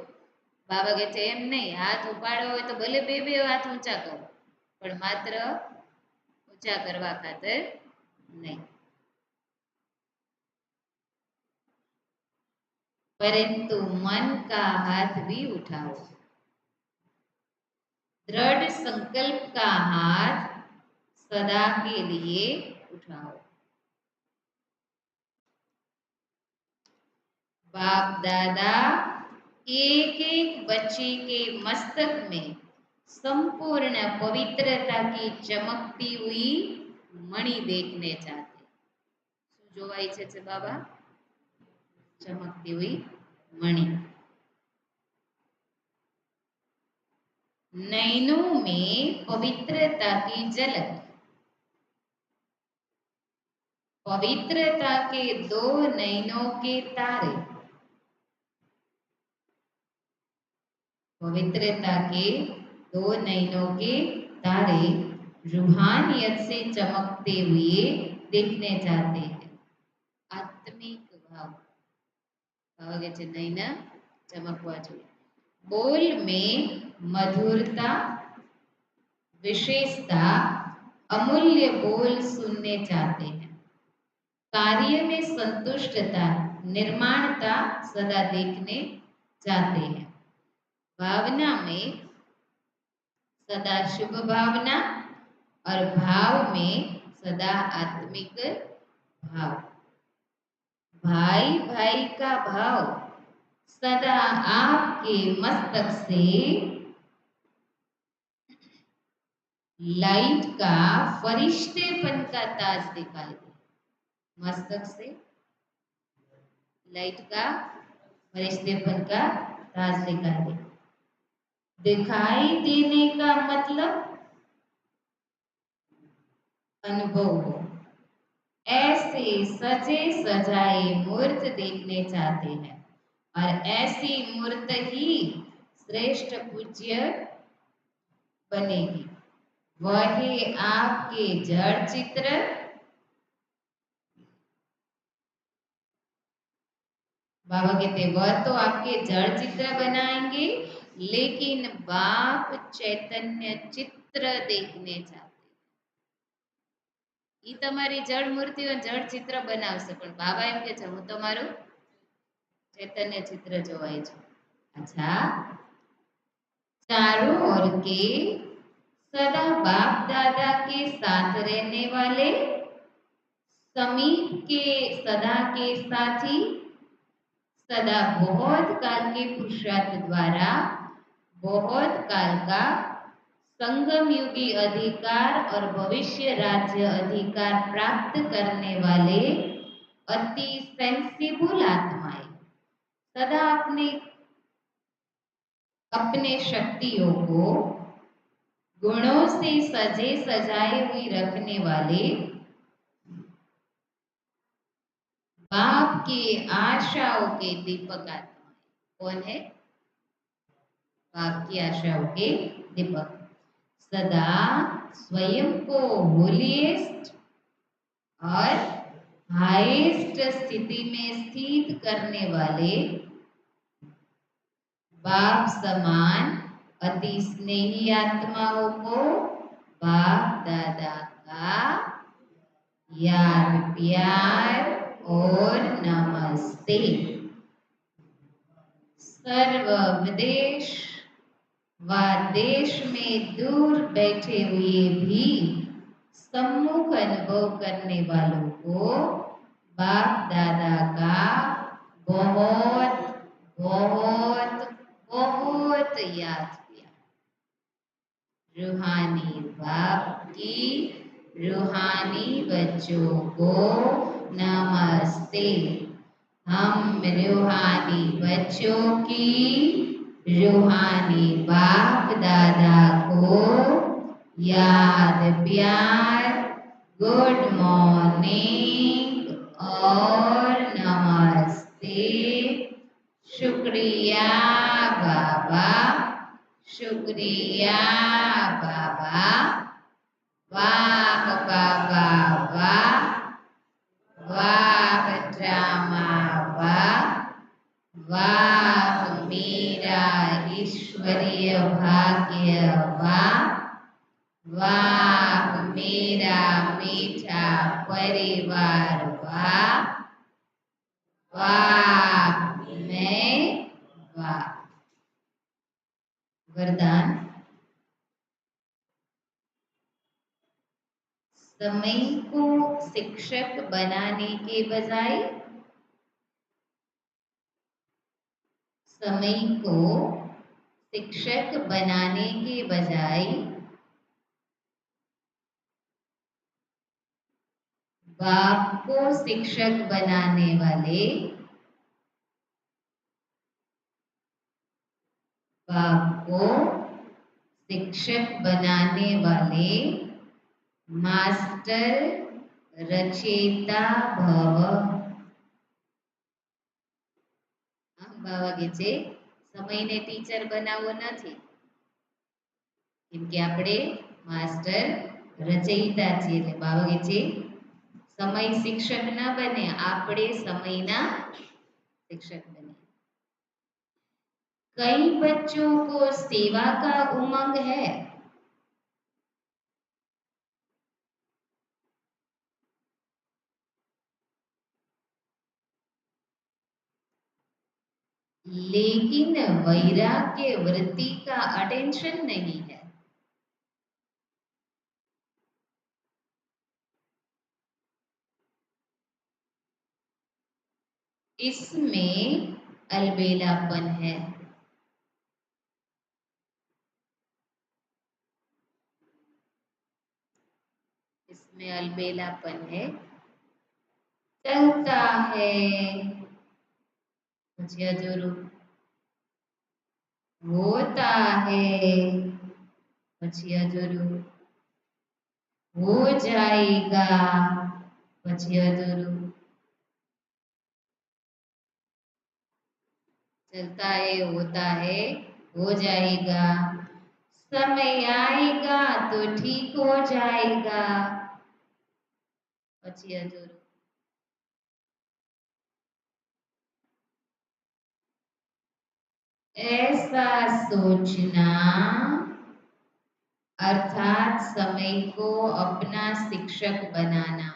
बाबा कहते છે એમ નહીં, હાથ ઉપાડવો હોય તો ભલે બે બે હાથ ઊંચા કરો, પણ માત્ર ઊંચા કરવા ખાતર નહીં, परंतु मन का हाथ भी उठाओ। दृढ़ संकल्प का हाथ सदा के लिए उठाओ। बाप दादा एक एक बच्चे के मस्तक में संपूर्ण पवित्रता की चमकती हुई मणि देखने चाहते। जोवा इच्छे छे बाबा? चमकती हुई मणि। नयनों में पवित्रता की झलक। पवित्रता के दो नयनों के तारे। पवित्रता के दो नयनों के तारे रूहानियत से चमकते हुए देखने जाते हैं। आत्मिक भाव भाव के नयन चमकवा જોઈએ। बोल में मधुरता, विशेषता, अमूल्य बोल सुनने चाहते हैं। कार्य में संतुष्टता, निर्माणता सदा देखने चाहते हैं। भावना में सदा शुभ भावना और भाव में सदा आत्मिक भाव। भाई भाई का भाव सदा आपके मस्तक से लाइट का फरिश्तेपन का ताज दिखाई दे। मस्तक से लाइट का फरिश्तेपन का ताज दिखाई दे। दिखाई देने का मतलब अनुभव हो। ऐसे सजे सजाए मूर्त देखने चाहते हैं और ऐसी मूर्त ही श्रेष्ठ पूज्य बनेगी। वही आपके जड़ चित्र बाबा कहते वह तो आपके जड़ चित्र बनाएंगे, लेकिन बाप चैतन्य चित्र देखने चाहते। ई तमारी जड़ मूर्ति और जड़ चित्र बनावशे, पण बाबा एम के हूँ तमारू चैतन्य चित्र जोवाय छे। अच्छा, चारों ओर के सदा बाप दादा के साथ रहने वाले, समीप के सदा के साथी, सदा बहुत काल के पुरुषार्थ द्वारा बहुत काल का संगम युगी अधिकार और भविष्य राज्य अधिकार प्राप्त करने वाले अति सेंसिबल आत्माएं सदा अपने शक्तियों को गुणों से सजे सजाए हुए रखने वाले बाप के आशाओं के दीपक आत्माएं। कौन है? बाप की आशाओं के दीपक। सदा स्वयं को होलीएस्ट और हाईएस्ट स्थिति में स्थित करने वाले बाप समान अति स्नेही आत्माओं को बाप दादा का याद प्यार और नमस्ते। सर्व विदेश व देश में दूर बैठे हुए भी सम्मुख अनुभव करने वालों को बाप दादा का बहुत बहुत बहुत याद किया। रूहानी बाप की रूहानी बच्चों को नमस्ते। हम रूहानी बच्चों की रूहानी बाप दादा को याद प्यार गुड मॉर्निंग और नमस्ते। शुक्रिया बाबा, शुक्रिया बाबा। वाह बाबा वाह, वाह ड्रामा वाह, वाह मेरा ईश्वरीय भाग्य वाह, वाह मेरा मीठा परिवार वाह, वाह मैं वाह। वरदान। समय को शिक्षक बनाने के बजाय समय को शिक्षक बनाने के बजाय बाप को शिक्षक बनाने वाले, बाप को शिक्षक बनाने वाले मास्टर रचेता भव। बाबा के છે સમયને ટીચર બનાવવો નથી, કેમ કે આપણે માસ્ટર રચયિતા છીએ। એટલે બાબા કે છે સમય શિક્ષક ન બને, આપણે સમયના शिक्षक बने। कई बच्चों को सेवा का उमंग है, लेकिन वैराग्य वृत्ति का अटेंशन नहीं है। इसमें अलबेलापन है। इसमें अलबेलापन है। चलता है मुझे जरूर, होता है પછી અધૂરું, हो जाएगा પછી અધૂરું, चलता है होता है हो जाएगा, समय आएगा तो ठीक हो जाएगा પછી અધૂરું। ऐसा सोचना अर्थात समय को अपना शिक्षक बनाना।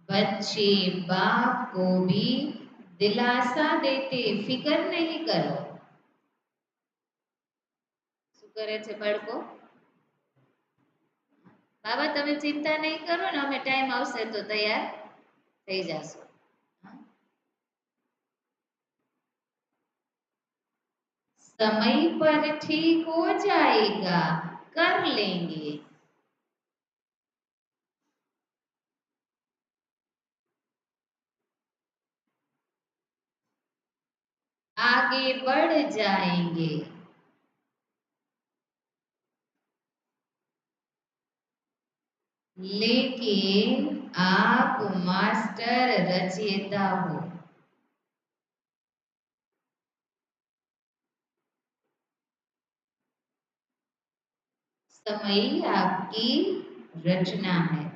बच्चे बाप को भी दिलासा देते फिकर नहीं करो। શું કરે છે બાળકો? બાબા તમે ચિંતા નહીં કરો ને, અમે ટાઈમ આવશે તો તૈયાર થઈ જાશો। समय पर ठीक हो जाएगा, कर लेंगे। आगे बढ़ जाएंगे। लेकिन आप मास्टर रचयिता हो। समय आपकी रचना है।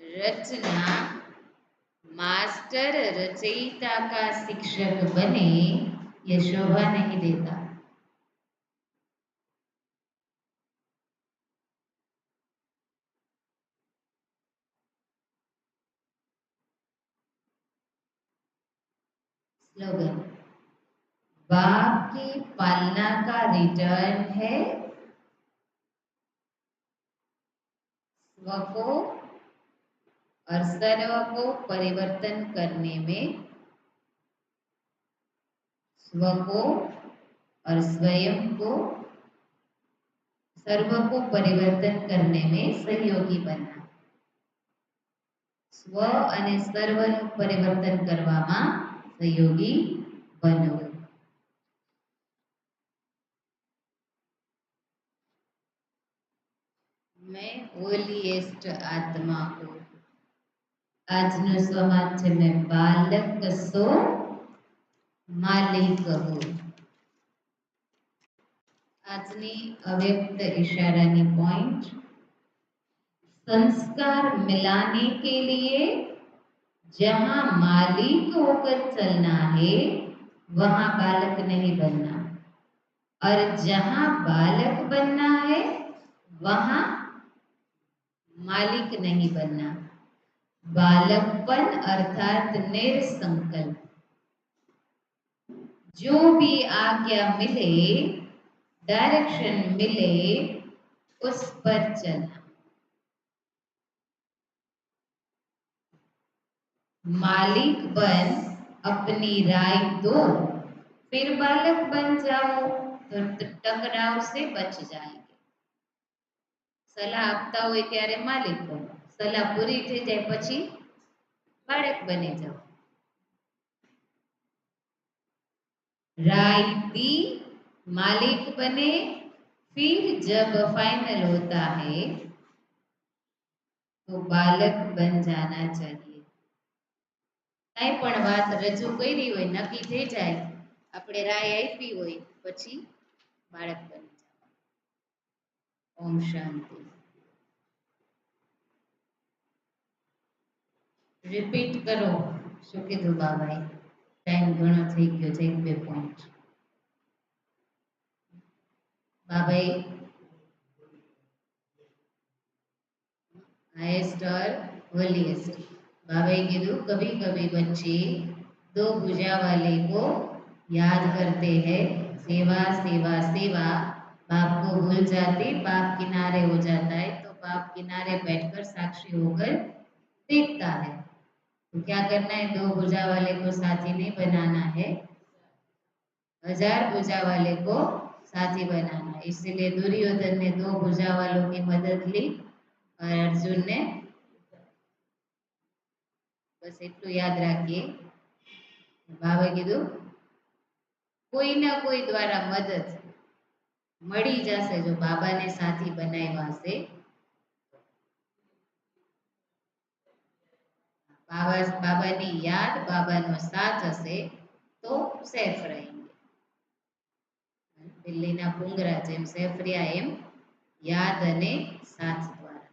रचना मास्टर रचयिता का शिक्षक बने ये शोभा नहीं देता। स्लोगन, बाप की पालना का रिटर्न है स्व को और सर्व को परिवर्तन करने में, स्व को और स्वयं को सर्व को परिवर्तन करने में सहयोगी बनना। स्व અને સર્વનું પરિવર્તન કરવામાં સહયોગી બનવું। मैं होलीएस्ट आत्मा हूँ। આજનો સમાજ છે मैं बालक कसो मालिक हूँ। આજની અવ્યક્ત इशारानी पॉइंट, संस्कार मिलाने के लिए जहां मालिक होकर चलना है वहां बालक नहीं बनना, और जहां बालक बनना है वहां मालिक नहीं बनना। बालकपन अर्थात निरसंकल्प, जो भी आज्ञा मिले, डायरेक्शन मिले, उस पर चलना। मालिक बन अपनी राय दो, फिर बालक बन जाओ तो टकराव से बच जाएंगे। सलाह आपता हो त्यारे मालिक बनो, सलाह पूरी थी जाए पछी बालक बने जाओ। राय दी, मालिक बने, फिर जब फाइनल होता है तो बालक बन जाना चाहिए। कई पण बात रजू करी हो नक्की थी जाए, अपने राय आपी हो पछी बालक बनी जाओ। ओम शांति। रिपीट करो शू कीधु बाबाए? टाइम घणो थई गयो છે, 1-2 पॉइंट बाबाए। हाईएस्ट और होलीएस्ट बाबाए कीधु कभी कभी बच्चे दो भुजा वाले को याद करते हैं, सेवा सेवा सेवा, बाप को भूल जाते, बाप किनारे हो जाता है तो बाप किनारे बैठकर साक्षी होकर देखता है। तो क्या करना है? दो भुजा वाले को साथी नहीं बनाना है, 1000 भुजा वाले को साथी बनाना है। इसलिए दुर्योधन ने दो भुजा वालों की मदद ली और अर्जुन ने, बस इतना याद रखिए। बाबा कीधु कोई ना कोई द्वारा मदद मળી जैसे जो बाबा ने साथी बनाया से, बाबा की याद बाबा नो साथ हसे तो सेफ रहेंगे। बिल्ली ना पुंगरा जेम सेफ रहा एम याद अने साथ द्वारा।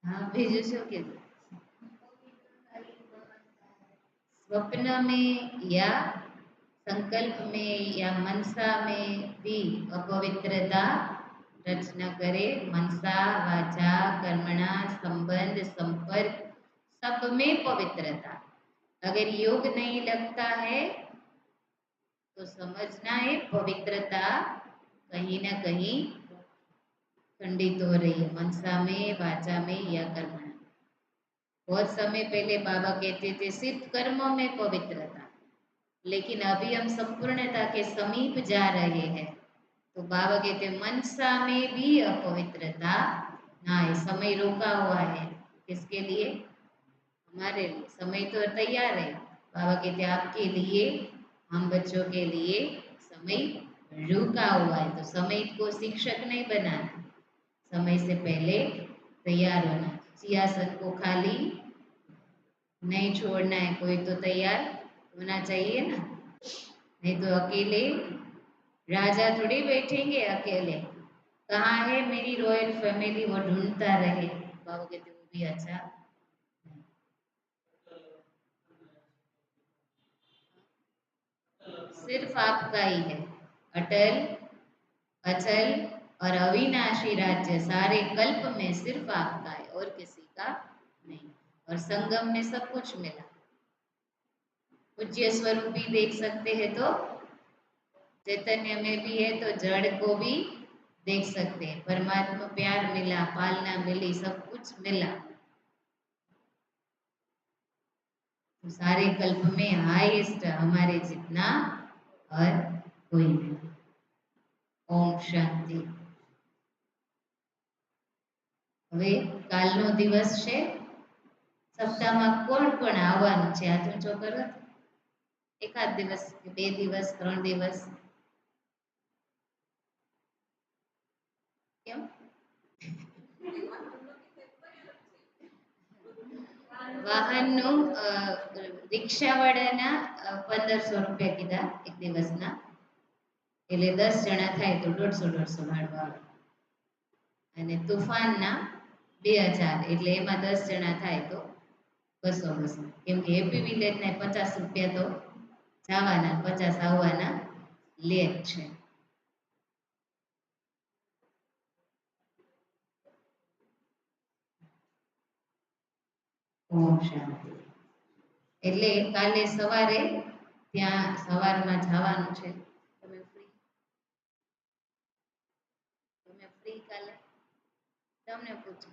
हाँ बीजू शू कीधु? स्वप्न में या संकल्प में या मनसा में भी अपवित्रता टच न करे। मनसा वाचा कर्मणा संबंध संपर्क सब में पवित्रता। अगर योग नहीं लगता है तो समझना है पवित्रता कहीं ना कहीं खंडित हो रही है, मनसा में, वाचा में या कर्मणा। बहुत समय पहले बाबा कहते थे सिर्फ कर्मों में पवित्रता, लेकिन अभी हम संपूर्णता के समीप जा रहे हैं तो बाबा कहते मनसा में भी अपवित्रता हाँ, ये समय रोका हुआ है। किसके लिए? हमारे लिए। समय तो तैयार है। बाबा कहते आपके लिए, हम बच्चों के लिए समय रुका हुआ है। तो समय को शिक्षक नहीं बनाना, समय से पहले तैयार होना। सियासत को खाली नहीं छोड़ना है, कोई तो तैयार होना चाहिए ना। नहीं तो अकेले राजा थोड़ी बैठेंगे अकेले। कहाँ है मेरी रॉयल फैमिली, वो ढूंढता रहे। बाबू कहते वो भी अच्छा। सिर्फ आपका ही है। अटल, अचल और अविनाशी राज्य सारे कल्प में सिर्फ आपका है और किसी का नहीं। और संगम में सब कुछ मिला। पूज्य स्वरूप भी देख सकते हैं तो चैतन्य में भी है, तो जड़ को भी देख सकते हैं। परमात्मा प्यार मिला, पालना मिली, सब कुछ मिला। तो सारे कल्प में हाईएस्ट हमारे जितना और कोई नहीं। ओम शांति। હવે કાલનો દિવસ છે, સપ્તાહમાં કોણ કોણ આવવાનું છે? હાથ ઊંચો કરો. એકાદ દિવસ કે 2 દિવસ 3 દિવસ કેમ? વાહનનું રિક્ષાવાળાના 1500 રૂપિયા કીધા એક દિવસના, એટલે 10 જણા થાય તો 150-150 ભાડું આવે. અને તુફાનના 2000, એટલે એમાં 10 જણા થાય તો 200-200. કેમ કે હેપી વિલેજના 50 રૂપિયા તો જવાના, 50 આવવાના લે છે. ઓમ શાંતિ. એટલે કાલે સવારે ત્યાં સવારમાં જવાનું છે. તમે ફ્રી? તમે ફ્રી કાલે? તમને પૂછો.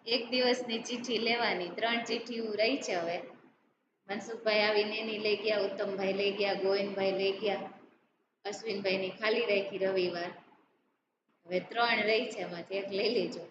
એક દિવસની ચિઠ્ઠી લેવાની, 3 ચિઠ્ઠીઓ રહી છે. હવે મનસુખભાઈ આવીને એની લઈ ગયા, ઉત્તમભાઈ લઈ ગયા, ગોવિંદભાઈ લઈ ગયા, અશ્વિનભાઈની ખાલી રાખી રવિવાર. હવે 3 રહી છે, એમાંથી એક લઈ લેજો.